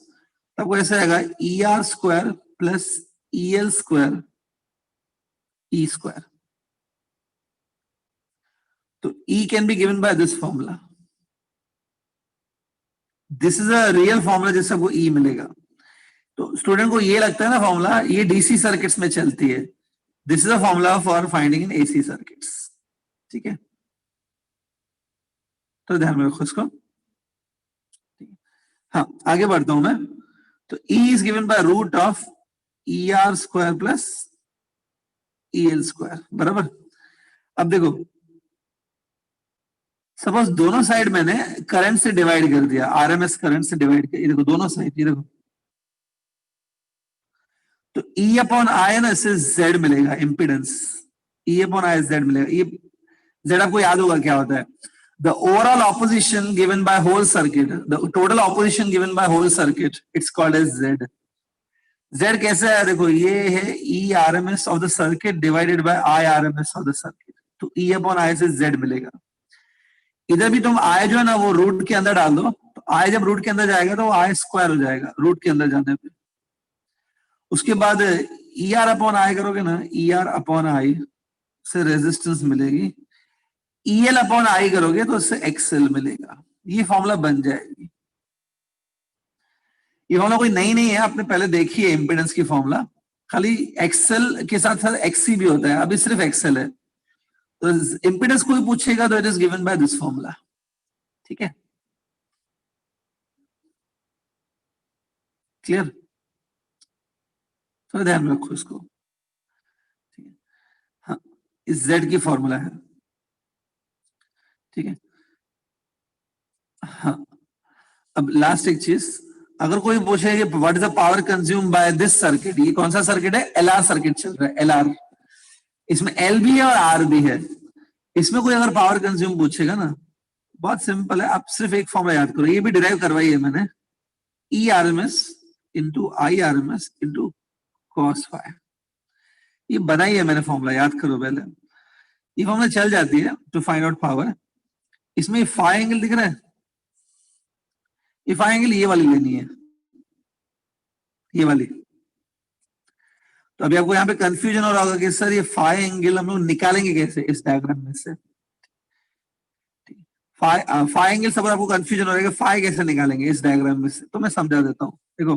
तब वो ऐसे आएगा E R square plus E L square E square. तो E can be given by this formula. This is a real formula जिससे आपको ई मिलेगा। तो स्टूडेंट को ये लगता है ना फॉर्मूला ये डीसी सर्किट्स में चलती है, this is a formula for finding in AC circuits. ठीक है, तो ध्यान में रखो इसको। हाँ, आगे बढ़ता हूं मैं। तो E is given by root of E R square plus E L square, बराबर। अब देखो, सपोज दोनों साइड मैंने करंट से डिवाइड कर दिया, आरएमएस करंट से डिवाइड किया, ये देखो दोनों साइड, ये देखो, तो E अपॉन आई ना, इससे Z मिलेगा, impedance E upon I Z मिलेगा। ये Z आपको याद होगा क्या होता है? The overall opposition given by whole circuit, the total opposition given by whole circuit, it's called as Z. Z कैसे है? देखो ये है E RMS of the circuit divided by I RMS of the circuit. तो E upon I से Z मिलेगा। इधर भी तुम I जो है ना वो रूट के अंदर डाल दो, तो I जब रूट के अंदर जाएगा तो वो I स्क्वायर हो जाएगा रूट के अंदर जाने पे। उसके बाद ER अपॉन I करोगे ना, ER अपॉन I से रेजिस्टेंस मिलेगी, EL अपॉन आई करोगे तो उससे XL मिलेगा। ये फॉर्मूला बन जाएगी। ये फॉर्मूला कोई नई नहीं है, आपने पहले देखी है इंपेडेंस की फॉर्मूला, खाली XL के साथ साथ XC भी होता है, अभी सिर्फ XL है। तो इंपेडेंस कोई पूछेगा तो it is given by this formula. ठीक है, क्लियर? थोड़ा ध्यान में रखो इसको। ठीक है, हाँ, इस Z की फॉर्मूला है। ठीक है, हाँ, अब लास्ट एक चीज, अगर कोई पूछे कि what is the power consume by this circuit, ये कौन सा सर्किट है? एलआर सर्किट चल रहा है, एलआर। इसमें एल भी है और आर भी है। इसमें कोई अगर पावर कंज्यूम पूछेगा ना, बहुत सिंपल है, आप सिर्फ एक फॉर्मूला याद करो, ये भी डिराइव करवाई है मैंने, E R M S into I R M S into cos phi. ये बनाई है मैंने फॉर्मूला, याद करो पहले। ये फॉर्मूला चल जाती है टू फाइंड आउट पावर। इसमें फाई एंगल दिख रहा है, ये फाई एंगल ये वाली लेनी है, ये वाली। तो अभी आपको यहाँ पे कंफ्यूजन हो रहा होगा कि सर ये फाई एंगल हम लोग निकालेंगे कैसे इस डायग्राम में से? फाई एंगल सब आपको कंफ्यूजन हो रहा है कि फाई कैसे निकालेंगे इस डायग्राम में से, तो मैं समझा देता हूँ। देखो,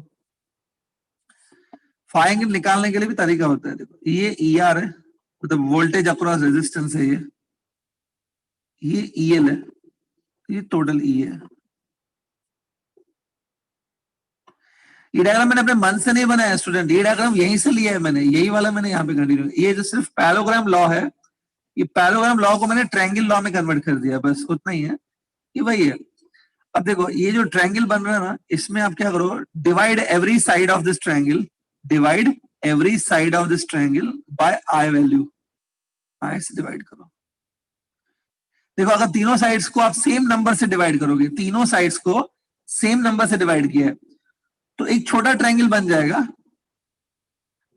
फाई एंगल निकालने के लिए भी तरीका होता है। देखो, ये ई आर है, मतलब वोल्टेज अक्रॉस रेजिस्टेंस है, ये ई एल है, ये टोटल ई है। ये डायग्राम मैंने अपने मन से नहीं बनाया स्टूडेंट, ये डायग्राम यहीं से लिया है मैंने, यही वाला मैंने यहाँ पे कंटिन्यू। ये जो सिर्फ पैरेललोग्राम लॉ है, ये पैरेललोग्राम लॉ को मैंने ट्रायंगल लॉ में कन्वर्ट कर दिया, बस उतना ही है, ये वही है। अब देखो, ये जो ट्रायंगल बन रहा है ना, इसमें आप क्या करो, divide every side of this triangle, divide every side of this triangle by I value, I से डिवाइड करो। देखो अगर तीनों साइड्स को आप सेम नंबर से डिवाइड करोगे, तीनों साइड्स को सेम नंबर से डिवाइड किया है, तो एक छोटा ट्रायंगल बन जाएगा,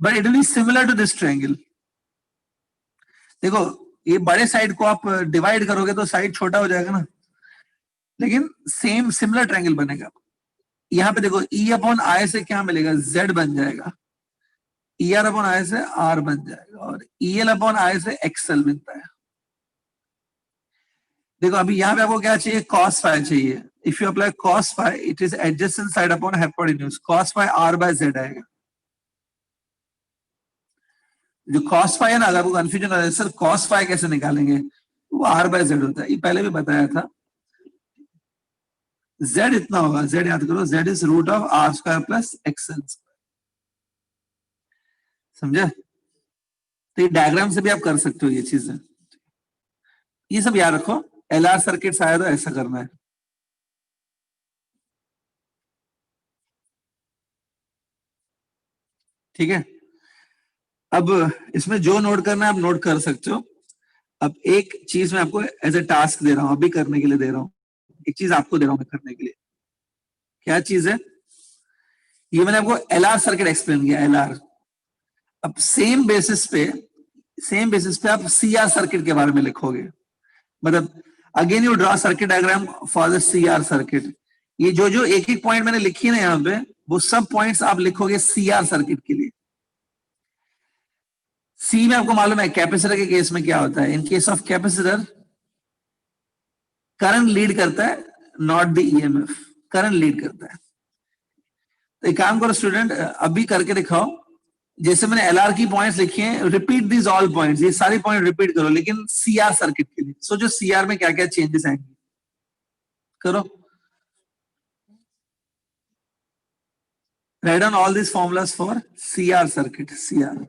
but it will be similar to this triangle. देखो ये बड़े साइड को आप डिवाइड करोगे तो साइड छोटा हो जाएगा ना, लेकिन सेम सिमिलर ट्रायंगल बनेगा। यहां पे देखो ई अपॉन आई से क्या मिलेगा, जेड बन जाएगा, ई आर अपॉन आई से आर बन जाएगा, और ई एल अपॉन आई से एक्सएल मिलता है। देखो अभी यहाँ पे आपको क्या चाहिए, cos फाई चाहिए। If you apply cos phi, it is adjacent side upon hypotenuse, cos phi R by Z आएगा। जो cos फाई है ना, अगर आपको कंफ्यूजन है सर cos फाई कैसे निकालेंगे, वो आर बाय जेड होता है, ये पहले भी बताया था। z इतना होगा, z याद करो, z is root of R square plus XL square, समझे? तो ये डायग्राम से भी आप कर सकते हो ये चीजें, ये सब याद रखो। एलआर सर्किट आया तो ऐसा करना है। ठीक है, अब इसमें जो नोट करना है आप नोट कर सकते हो। अब एक चीज मैं आपको एज ए टास्क दे रहा हूं, अभी करने के लिए दे रहा हूं, एक चीज आपको दे रहा हूं मैं करने के लिए। क्या चीज है ये, मैंने आपको एलआर सर्किट एक्सप्लेन किया, एलआर। अब सेम बेसिस पे आप सीआर सर्किट के बारे में लिखोगे, मतलब again you draw circuit diagram for the CR circuit. ये जो जो एक एक पॉइंट मैंने लिखी है ना यहाँ पे, वो सब पॉइंट्स आप लिखोगे सीआर सर्किट के लिए। सी में आपको मालूम है कैपेसिटर के केस में क्या होता है, in case of capacitor current lead करता है, not the EMF, current lead करता है। तो एक काम करो स्टूडेंट, अभी करके दिखाओ, जैसे मैंने एलआर की पॉइंट्स लिखी हैं, रिपीट दिस ऑल पॉइंट्स, ये सारी पॉइंट रिपीट करो, लेकिन सीआर सर्किट के लिए। सोचो सीआर में क्या क्या चेंजेस आएंगे, करो। Write down all this formulas for CR circuit, CR.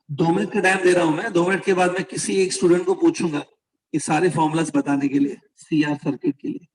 2 minute का टाइम दे रहा हूं मैं, 2 मिनट के बाद मैं किसी एक स्टूडेंट को पूछूंगा ये सारे फॉर्मूलाज बताने के लिए सीआर सर्किट के लिए।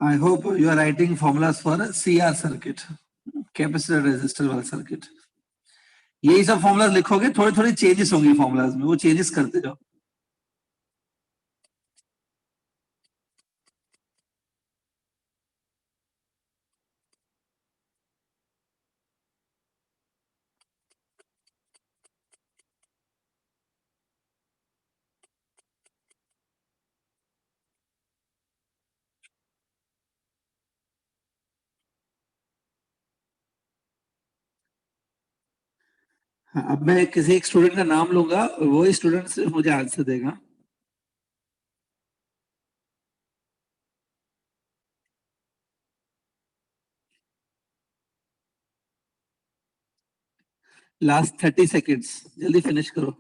I hope you are writing formulas for a CR circuit, capacitor resistor वाला सर्किट। यही सब फॉर्मुलाज लिखोगे, थोड़ी थोड़ी चेंजेस होंगी फॉर्मुलाज में, वो चेंजेस करते जाओ। हाँ, अब मैं किसी एक स्टूडेंट का नाम लूंगा और वही स्टूडेंट मुझे आंसर देगा। लास्ट 30 सेकेंड्स, जल्दी फिनिश करो।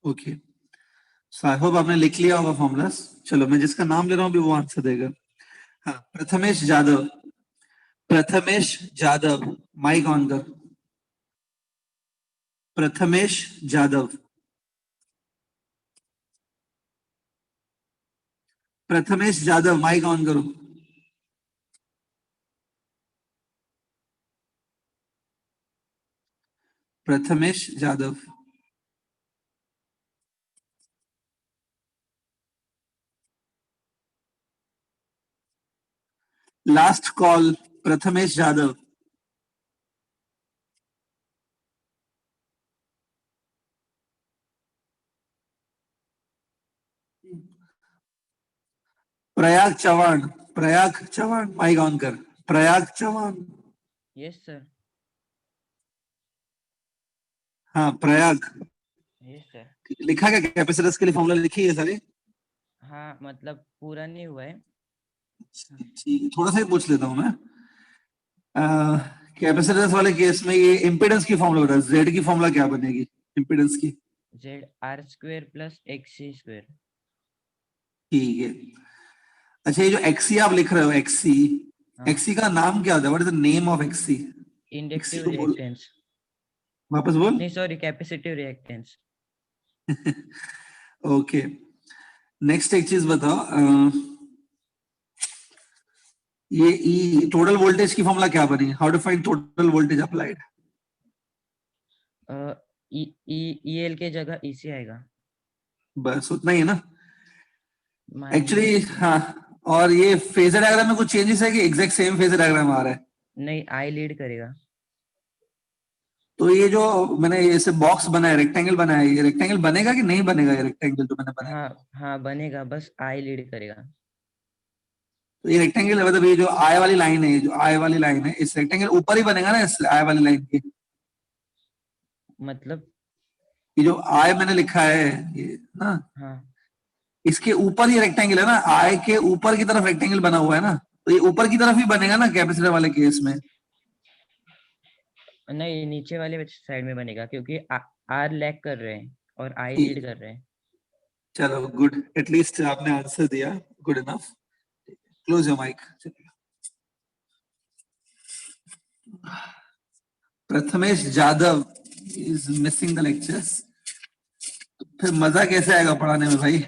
ओके, सो आई होप आपने लिख लिया होगा फॉर्मूलास। चलो मैं जिसका नाम ले रहा हूँ अभी वो आंसर देगा। हाँ, प्रथमेश जादव। प्रथमेश जादव, माइक ऑन कर। प्रथमेश जादव। प्रथमेश जादव, माइक ऑन करो। Prathamesh Jadhav. Last call, Prathamesh Jadhav. Prayag Chauhan. Prayag Chauhan, mike on कर। प्रयाग चौहान। Yes sir. हाँ प्रयाग। Yes sir. लिखा क्या कैपेसिटर्स के लिए फॉर्मूला लिखी है सारी? हाँ मतलब पूरा नहीं हुआ है। ठीक है, थोड़ा सा ही पूछ लेता हूँ मैं। कैपेसिटर्स वाले केस में ये इम्पीडेंस की फॉर्मूला बता, जेड की फॉर्मूला क्या बनेगी इम्पीडेंस की? Z R square plus XC square. ठीक है। अच्छा, ये जो एक्सी आप लिख रहे हो, एक्सी, हाँ। एक्सी का नाम क्या होता है? What is the name of XC? XC inductive को बोल, रिएक्टेंस। वापस बोल। नहीं sorry, capacitive reactance. Okay, next एक चीज बताओ, ये ई टोटल वोल्टेज की फॉर्मूला क्या बनी? How to find total voltage applied? E L के जगह ईसी आएगा। बस उतना ही है ना एक्चुअली? माइनस। हाँ, और ये फेजर डायग्राम में कुछ चेंजेस है कि एग्जैक्ट सेम फेजर डायग्राम आ रहा है? नहीं, आई लीड करेगा। तो ये जो मैंने ये से बॉक्स बनाया, रेक्टेंगल बनाया, ये रेक्टेंगल बनेगा कि नहीं बनेगा? ये रेक्टेंगल जो मैंने बनाया, हाँ हाँ बनेगा, बस आई लीड करेगा। तो ये रेक्टेंगल है, मतलब ये जो आई वाली लाइन है, ये जो आई वाली लाइन है, इस रेक्टेंगल ऊपर ही बनेगा ना इस आई वाली लाइन के? मतलब ये जो आई मैंने लिखा है ये ना, हाँ इसके ऊपर ये रेक्टेंगल है ना, आई के ऊपर की तरफ रेक्टेंगल बना हुआ है ना, तो ये ऊपर की तरफ ही बनेगा ना कैपेसिटर वाले केस में? नहीं, नीचे वाले साइड में बनेगा क्योंकि आर लैग कर रहे हैं और आई ठीक, लीड कर रहे हैं। चलो गुड, एटलीस्ट आपने आंसर दिया, good enough. Close your mic. Prathamesh Jadhav is missing the lectures. फिर मजा कैसे आएगा पढ़ाने में भाई?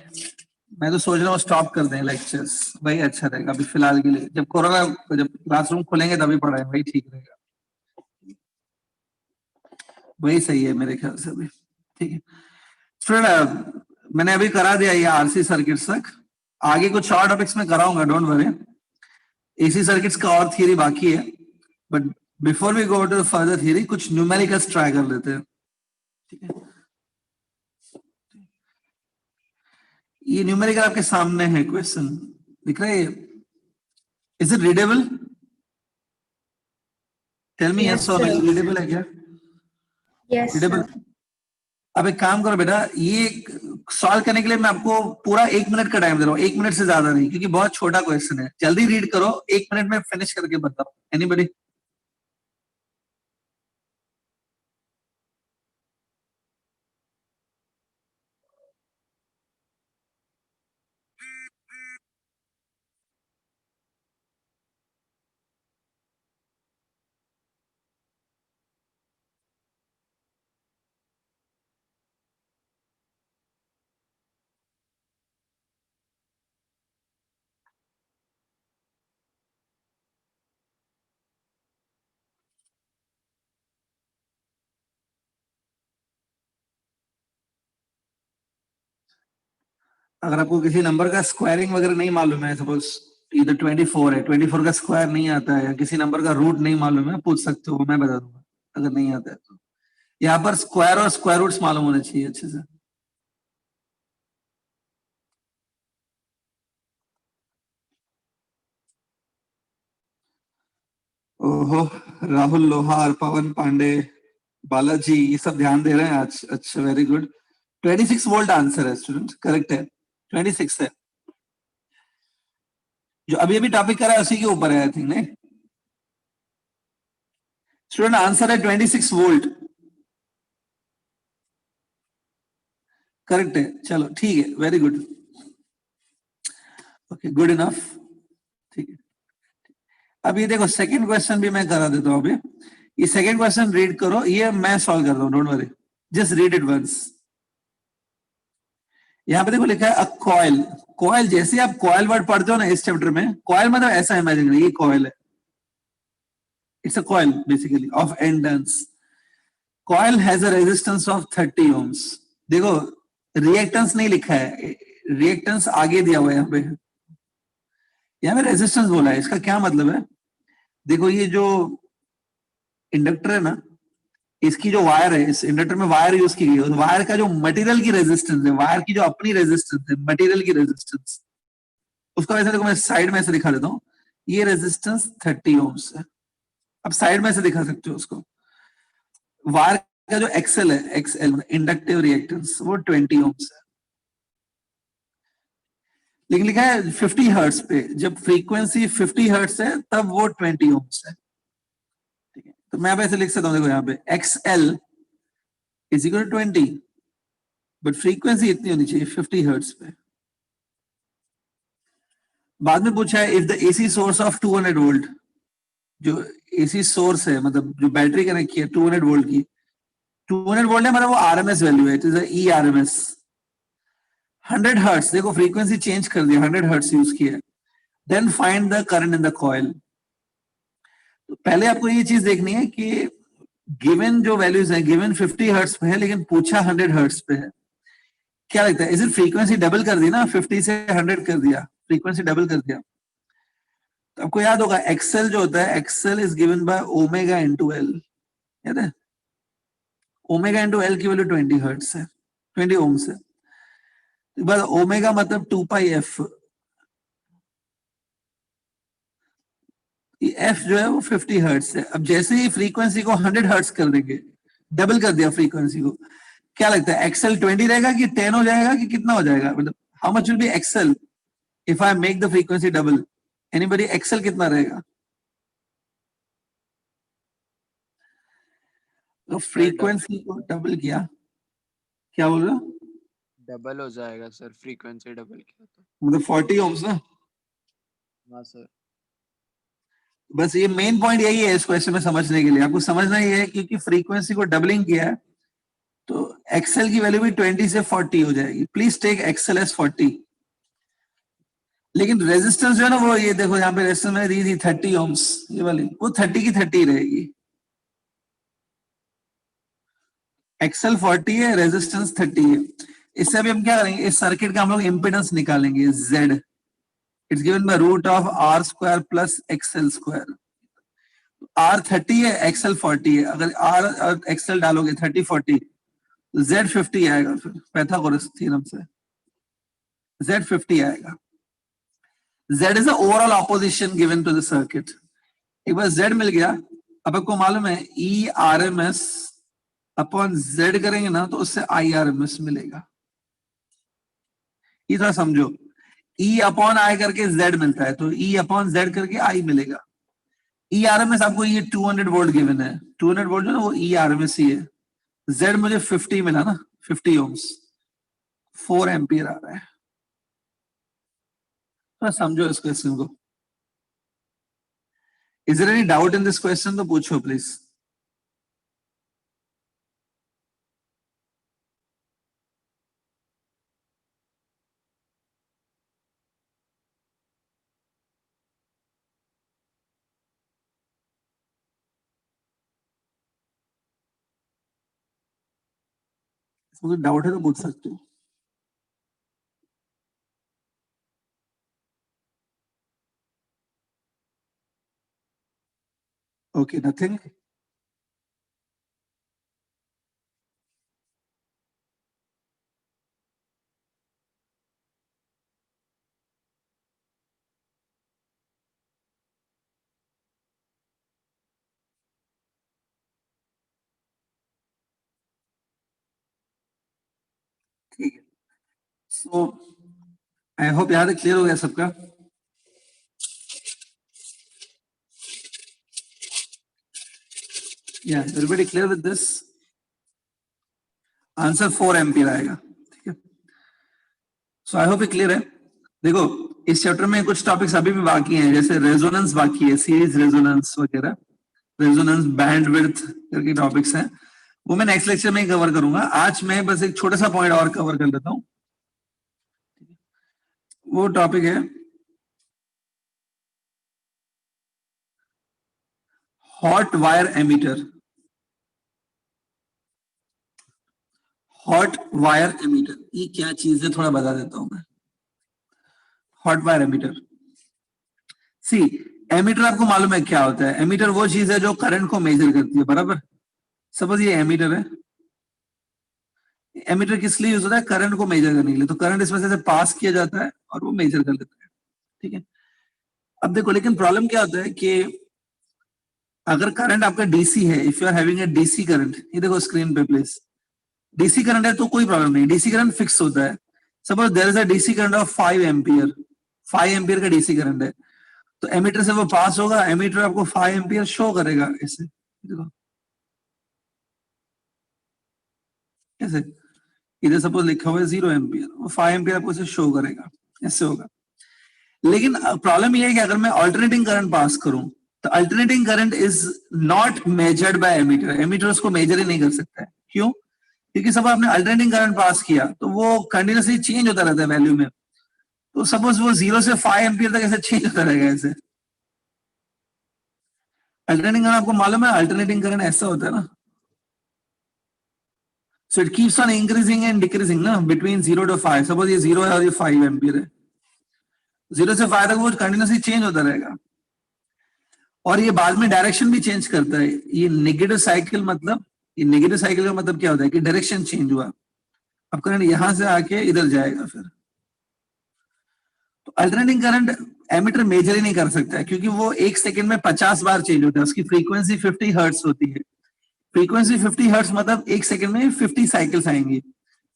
मैं तो सोच रहा हूँ स्टॉप कर दें लेक्चर्स, वही अच्छा रहेगा अभी फिलहाल के लिए। जब कोरोना, जब क्लासरूम खुलेंगे तभी पढ़ाएं, वही ठीक रहेगा, वही सही है मेरे ख्याल से अभी। ठीक है स्टूडेंट, मैंने अभी करा दिया ये आरसी सर्किट्स तक, आगे कुछ और टॉपिक्स में कराऊंगा, डोंट वरी। एसी सर्किट्स का और थियरी बाकी है, but before we go to further theory, कुछ न्यूमेरिकल्स ट्राई कर लेते हैं। ठीक है, ये न्यूमेरिकल आपके सामने है, क्वेश्चन दिख रहा है? Is it readable? Tell me Yes, yes और sir. रीडेबल है क्या? Yes, readable? sir. अब एक काम करो बेटा, ये सॉल्व करने के लिए मैं आपको पूरा 1 मिनट का टाइम दे रहा हूँ, 1 मिनट से ज्यादा नहीं, क्योंकि बहुत छोटा क्वेश्चन है। जल्दी रीड करो, 1 मिनट में फिनिश करके बताओ। एनीबडी? अगर आपको किसी नंबर का स्क्वायरिंग वगैरह नहीं मालूम है, सपोज इधर 24 है, 24 का स्क्वायर नहीं आता है, या किसी नंबर का रूट नहीं मालूम है, पूछ सकते हो, मैं बता दूंगा अगर नहीं आता है तो। यहाँ पर स्क्वायर और स्क्वायर रूट्स मालूम होने चाहिए अच्छे से। ओहो, राहुल लोहार, पवन पांडे, बालाजी, ये सब ध्यान दे रहे हैं आज, अच्छा वेरी गुड। 26 वोल्ट आंसर है स्टूडेंट, करेक्ट है, 26 है। जो अभी अभी टॉपिक करा है उसी के ऊपर है आई थिंक, नहीं? स्टूडेंट आंसर है 26 वोल्ट। करेक्ट है, चलो ठीक है, very good, okay, good enough, ठीक है। अब ये देखो सेकंड क्वेश्चन भी मैं करा देता हूँ अभी। ये सेकंड क्वेश्चन रीड करो, ये मैं सॉल्व कर रहा हूँ, don't worry, just read it once. यहाँ पे देखो लिखा है अ कॉइल, कॉइल जैसे आप कॉइल वर्ड पढ़ते हो ना इस चैप्टर में, कॉइल मतलब ऐसा इमेजिन, ये कॉइल है, it's a coil basically of N turns. Coil has a resistance of 30 ohms। देखो रिएक्टेंस नहीं लिखा है, रिएक्टेंस आगे दिया हुआ है यहाँ पे, यहाँ पे रेजिस्टेंस बोला है, इसका क्या मतलब है? देखो ये जो इंडक्टर है ना, इसकी जो वायर है, इस इंडक्टर में वायर यूज की गई है, वायर का जो मटेरियल की रेजिस्टेंस है, वायर की जो अपनी रेजिस्टेंस है, मटेरियल की रेजिस्टेंस, उसको वैसे देखो मैं साइड में से दिखा देता हूँ, ये रेजिस्टेंस 30 ohms है। अब साइड में से दिखा सकते हो उसको। वायर का जो एक्सएल है, एक्सएल इंडक्टिव रिएक्टेंस, वो 20 ohms है, लेकिन लिखा है 50 हर्ट्ज पे, जब फ्रीक्वेंसी 50 हर्ट्ज है तब वो 20 ohms है, ठीक है। तो मैं अब ऐसे लिख सकता हूँ, देखो यहाँ पे XL is equal to 20, but frequency इतनी होनी चाहिए 50 हर्ट्ज पे। बाद में पूछा है if the AC source of 200 volt, जो एसी सोर्स है मतलब जो बैटरी कनेक्ट की है 200 वोल्ट की, 200 वोल्ट है मतलब वो आरएमएस वैल्यू है, it is E RMS. 100 hertz, देखो फ्रीक्वेंसी चेंज कर दिया, 100 हर्ट्ज यूज किया है, then find the current in the coil. तो पहले आपको ये चीज देखनी है कि गिवन जो वैल्यूज है, गिवन 50 हर्ट्ज पे है लेकिन पूछा 100 हर्ट्ज पे है, क्या लगता है? इज इट फ्रीक्वेंसी डबल कर दी ना, 50 से 100 कर दिया, फ्रीक्वेंसी डबल कर दिया। तो आपको याद होगा एक्सएल जो होता है, XL is given by omega into L, याद है? ओमेगा इंटू एल की वैल्यू 20 हर्ट्ज है, 20 ओम्स है। बस ओमेगा मतलब 2 पाई एफ, एफ जो है वो 50 हर्ट्ज है। अब जैसे ही फ्रीक्वेंसी को 100 हर्ट्ज कर देंगे, डबल कर दिया फ्रीक्वेंसी को, क्या लगता है एक्सएल 20 रहेगा कि 10 हो जाएगा कि कितना हो जाएगा? मतलब how much will be XL if I make the frequency double? Anybody, XL कितना रहेगा? तो फ्रीक्वेंसी को डबल किया, क्या बोल रहे हो? डबल हो जाएगा सर, फ्रीक्वेंसी डबल किया तो। मतलब 40 ओम्स ना। हाँ सर। बस ये मेन पॉइंट यही है इस क्वेश्चन में समझने के लिए, आपको समझना ये है क्योंकि फ्रीक्वेंसी को डबलिंग किया है तो एक्सएल की वैल्यू भी 20 से 40 हो जाएगी। Please take XL as 40। लेकिन रेजिस्टेंस जो है ना, वो ये देखो यहाँ पे रेजिस्टेंस में दी थी 30 ओम्स, ये वाली वो 30 की 30 रहेगी। एक्सएल 40 है, रेजिस्टेंस 30 है। इससे अभी हम क्या करेंगे, इस सर्किट का हम लोग इंपेडेंस निकालेंगे, Z it's given by root of R square plus XL square. R 30 है, एक्सएल 40 है, अगर आर और एक्सएल डालोगे 30 40, जेड 50 आएगा, फिर पाइथागोरस थ्योरम से जेड 50 आएगा। Z is the overall opposition given to the circuit। एक बार Z मिल गया, अब आपको मालूम है E RMS अपॉन Z करेंगे ना तो उससे I RMS मिलेगा। ये थोड़ा समझो, E अपॉन I करके Z मिलता है, तो E अपॉन Z करके I मिलेगा। E RMS आपको ये 200 वोल्ट गिवन है, 200 वोल्ट जो ना वो E RMS ही है। Z मुझे 50 मिला ना, 50 ओम्स, 4 एम्पियर आ रहा है। थोड़ा समझो इस क्वेश्चन को। Is there any doubt in this question? तो पूछो प्लीज। मुझे डाउट है तो पूछ सकते हो। Okay, nothing. ठीक है, सो आई होप यहाँ तक क्लियर हो गया सबका। या everybody clear with this? Answer 4 ampere आएगा, ठीक है। सो आई होप ये क्लियर है। देखो इस चैप्टर में कुछ टॉपिक्स अभी भी बाकी हैं, जैसे रेजोनेंस बाकी है, सीरीज रेजोनेंस वगैरह, रेजोनेंस बैंडविड्थ करके टॉपिक्स हैं, वो मैं नेक्स्ट लेक्चर में ही कवर करूंगा। आज मैं बस एक छोटा सा पॉइंट और कवर कर लेता हूं। वो टॉपिक है hot wire ammeter. Hot wire ammeter ये क्या चीज है थोड़ा बता देता हूं मैं। Hot wire ammeter, see ammeter आपको मालूम है क्या होता है? एमीटर वो चीज है जो करंट को मेजर करती है, बराबर। सपोज ये एमीटर है, एमीटर किस लिए यूज होता है? करंट को मेजर करने के लिए। तो करंट इसमें से पास किया जाता है और वो मेजर कर लेता है, ठीक है। अब देखो लेकिन प्रॉब्लम क्या होता है कि अगर करंट आपका डीसी है, if you are having a DC current, ये देखो स्क्रीन पे प्लीज, डीसी करंट है तो कोई प्रॉब्लम नहीं, डीसी करंट फिक्स होता है। Suppose there is a DC current of 5 ampere, 5 ampere का डीसी करंट है, तो एमीटर से वो पास होगा, एमीटर आपको 5 एम्पियर शो करेगा ऐसे, देखो कैसे, इधर सपोज लिखा हुआ है 0 एम्पियर, वो 5 एम्पियर आपको इसे शो करेगा, ऐसे होगा। लेकिन प्रॉब्लम ये है कि अगर मैं अल्टरनेटिंग करंट पास करूं, तो alternating current is not measured by ammeter, ammeter उसको मेजर ही नहीं कर सकता है। क्यों? क्योंकि सब आपने अल्टरनेटिंग करंट पास किया तो वो कंटिन्यूसली चेंज होता रहता है वैल्यू में। तो सपोज वो 0 से 5 एम्पियर तक ऐसे चेंज होता रहेगा ऐसे। अल्टरनेटिंग करंट आपको मालूम है, अल्टरनेटिंग करंट ऐसा होता है ना, so it keeps on increasing and decreasing ना, बिटवीन 0 to 5। सपोज ये 0 है और ये 5 एम्पियर है, 0 से 5 तक वो कंटिन्यूसली चेंज होता रहेगा, और ये बाद में डायरेक्शन भी चेंज करता है। ये नेगेटिव साइकिल मतलब, ये नेगेटिव साइकिल का मतलब क्या होता है कि डायरेक्शन चेंज हुआ, अब करंट यहां से आके इधर जाएगा फिर। तो अल्टरनेटिंग करंट एमीटर मेजर ही नहीं कर सकता है, क्योंकि वो 1 सेकंड में 50 बार चेंज होता है, उसकी फ्रीक्वेंसी 50 हर्ट्ज होती है। फ्रीक्वेंसी 50 हर्ट्ज मतलब 1 सेकंड में 50 साइकिल्स आएंगी।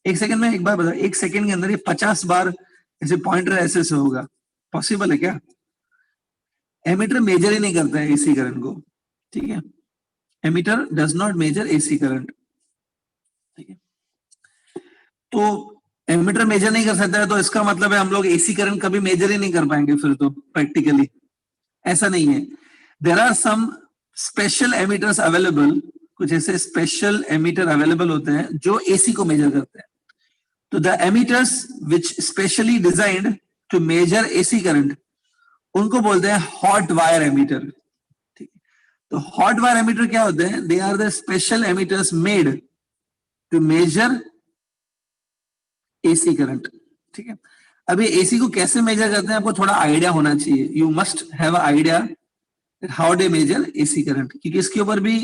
1 सेकंड में, एक बार बताओ, 1 सेकंड के अंदर ये 50 बार ऐसे पॉइंटर ऐसे से होगा, पॉसिबल है क्या? एमीटर मेजर ही नहीं करता है एसी करंट को, ठीक है। Ammeter does not measure AC current, ठीक है। तो एमीटर मेजर नहीं कर सकता है, तो इसका मतलब है हम लोग एसी करंट कभी मेजर ही नहीं कर पाएंगे फिर तो प्रैक्टिकली। ऐसा नहीं है, there are some special ammeters available, कुछ ऐसे स्पेशल एमीटर अवेलेबल होते हैं जो एसी को मेजर करते हैं। तो the ammeters which specially designed to measure AC current, उनको बोलते हैं हॉट वायर एमीटर, ठीक है। तो हॉट वायर एमीटर क्या होते हैं? They are the special ammeters made to measure AC current, ठीक है। अभी एसी को कैसे मेजर करते हैं आपको थोड़ा आइडिया होना चाहिए, you must have idea how they measure AC current, क्योंकि इसके ऊपर भी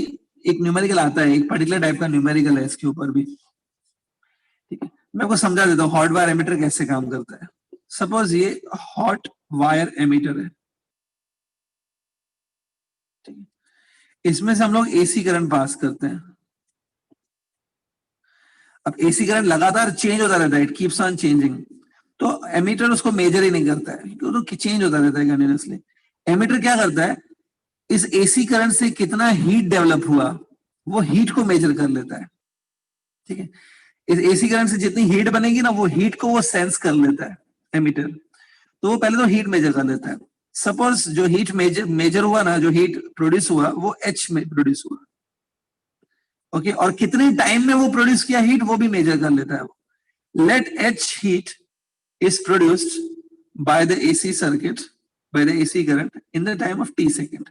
एक न्यूमेरिकल आता है, एक पर्टिकुलर टाइप का न्यूमेरिकल है इसके ऊपर भी, ठीक है। मैं आपको समझा देता हूँ हॉट वायर एमीटर कैसे काम करता है। सपोज ये हॉट वायर एमीटर है, ठीक है, इसमें से हम लोग एसी करंट पास करते हैं। अब एसी करंट लगातार चेंज होता रहता है, इट कीप्स ऑन चेंजिंग, तो एमीटर उसको मेजर ही नहीं करता है, क्योंकि तो चेंज होता रहता है कंटिन्यूअसली। एमीटर क्या करता है, इस एसी करंट से कितना हीट डेवलप हुआ वो हीट को मेजर कर लेता है, ठीक है। इस एसी करंट से जितनी हीट बनेगी ना, वो हीट को वो सेंस कर लेता है एमीटर, तो वो पहले तो हीट मेजर कर लेता है। सपोज जो हीट मेजर हुआ ना, जो हीट प्रोड्यूस हुआ वो एच में प्रोड्यूस हुआ, ओके, और कितने टाइम में वो प्रोड्यूस किया हीट वो भी मेजर कर लेता है वो। Let H heat is produced by the AC circuit, by the AC current in the time of T second.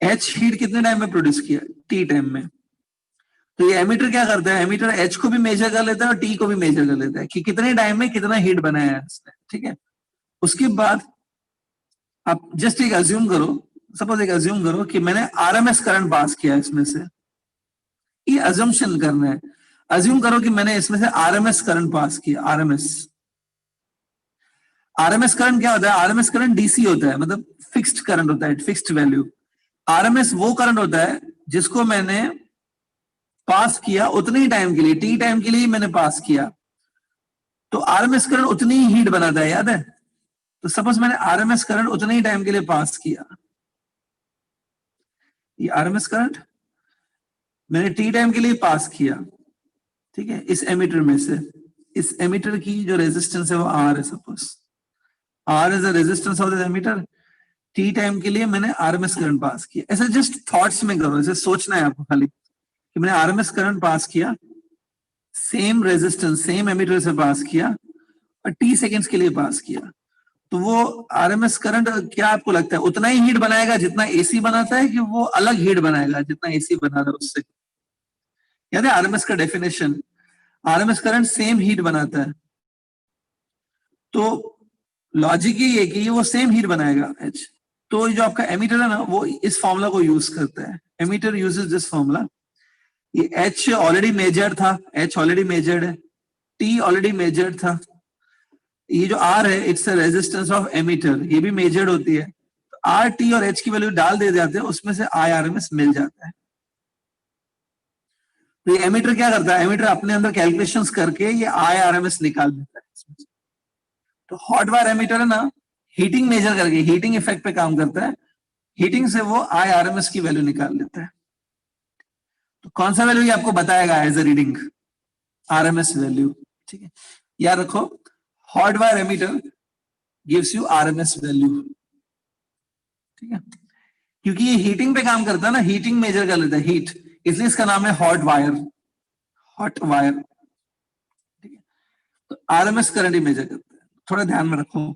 H heat कितने टाइम में प्रोड्यूस किया? टी टाइम में। तो ये एमीटर क्या करता है, एमीटर एच को भी मेजर कर लेता है और टी को भी मेजर कर लेता है कि कितने टाइम में कितना हीट बनाया है इसने, ठीक है। उसके बाद आप जस्ट एक अज्यूम करो, सपोज एक अज्यूम करो कि मैंने आरएमएस करंट पास किया इसमें से, ये अजम्पशन करना है। अज्यूम करो कि मैंने इसमें से आरएमएस करंट पास किया, आरएमएस। आरएमएस करंट क्या होता है? आरएमएस करंट डीसी होता है, मतलब फिक्स्ड करंट होता है, फिक्स्ड वैल्यू। आरएमएस वो करंट होता है जिसको मैंने पास किया उतने ही टाइम के लिए, टी टाइम के लिए मैंने पास किया, तो आरएमएस करंट उतनी ही हीट बनाता है, याद है। तो सपोज मैंने आरएमएस करंट उतने ही टाइम के लिए पास किया, ये आरएमएस करंट मैंने टी टाइम के लिए पास किया, ठीक है, इस एमीटर में से इस एमीटर की जो रेजिस्टेंस है वो आर है, suppose R is the resistance of this ammeter, T time के लिए मैंने आरएमएस करंट पास किया। ऐसे जस्ट थॉट्स में करो, ऐसे सोचना है आपको खाली कि मैंने आरएमएस करंट पास किया, सेम रेजिस्टेंस सेम एमीटर से पास किया और टी सेकेंड्स के लिए पास किया, तो वो आरएमएस करंट क्या आपको लगता है उतना ही हीट बनाएगा जितना एसी बनाता है, कि वो अलग हीट बनाएगा जितना एसी बना रहा है उससे? याद है आरएमएस का definition, RMS current same heat बनाता है, तो लॉजिक ये है कि वो सेम हीट बनाएगा एच। तो जो आपका एमीटर है ना वो इस फॉर्मूला को यूज करता है, एमीटर यूजेस दिस फॉर्मूला। ये एच ऑलरेडी मेजर्ड था, एच ऑलरेडी मेजर्ड है, टी ऑलरेडी मेजर्ड था, ये जो आर है इट्स रेजिस्टेंस ऑफ एमीटर, ये भी मेजर्ड होती है, तो आर टी और एच की वैल्यू डाल दे जाते हैं, उसमें से आई आर एम एस मिल जाता है। तो ये एमीटर क्या करता है, एमीटर अपने अंदर कैलकुलेशंस करके ये आई आर एम एस निकाल देता है। तो हॉट वायर एमीटर है ना, हीटिंग मेजर करके हीटिंग इफेक्ट पे काम करता है, हीटिंग से वो आई आर एम एस की वैल्यू निकाल लेता है। तो कौन सा वैल्यू ये आपको बताएगा as a reading? R M S value, ठीक है, याद रखो hot wire ammeter gives you R M S value, ठीक है, क्योंकि ये हीटिंग पे काम करता है ना, हीटिंग मेजर कर लेता है हीट, इसलिए इसका नाम है हॉट वायर, हॉट वायर, ठीक है। तो आरएमएस करंट ही मेजर करता है, थोड़ा ध्यान में रखो।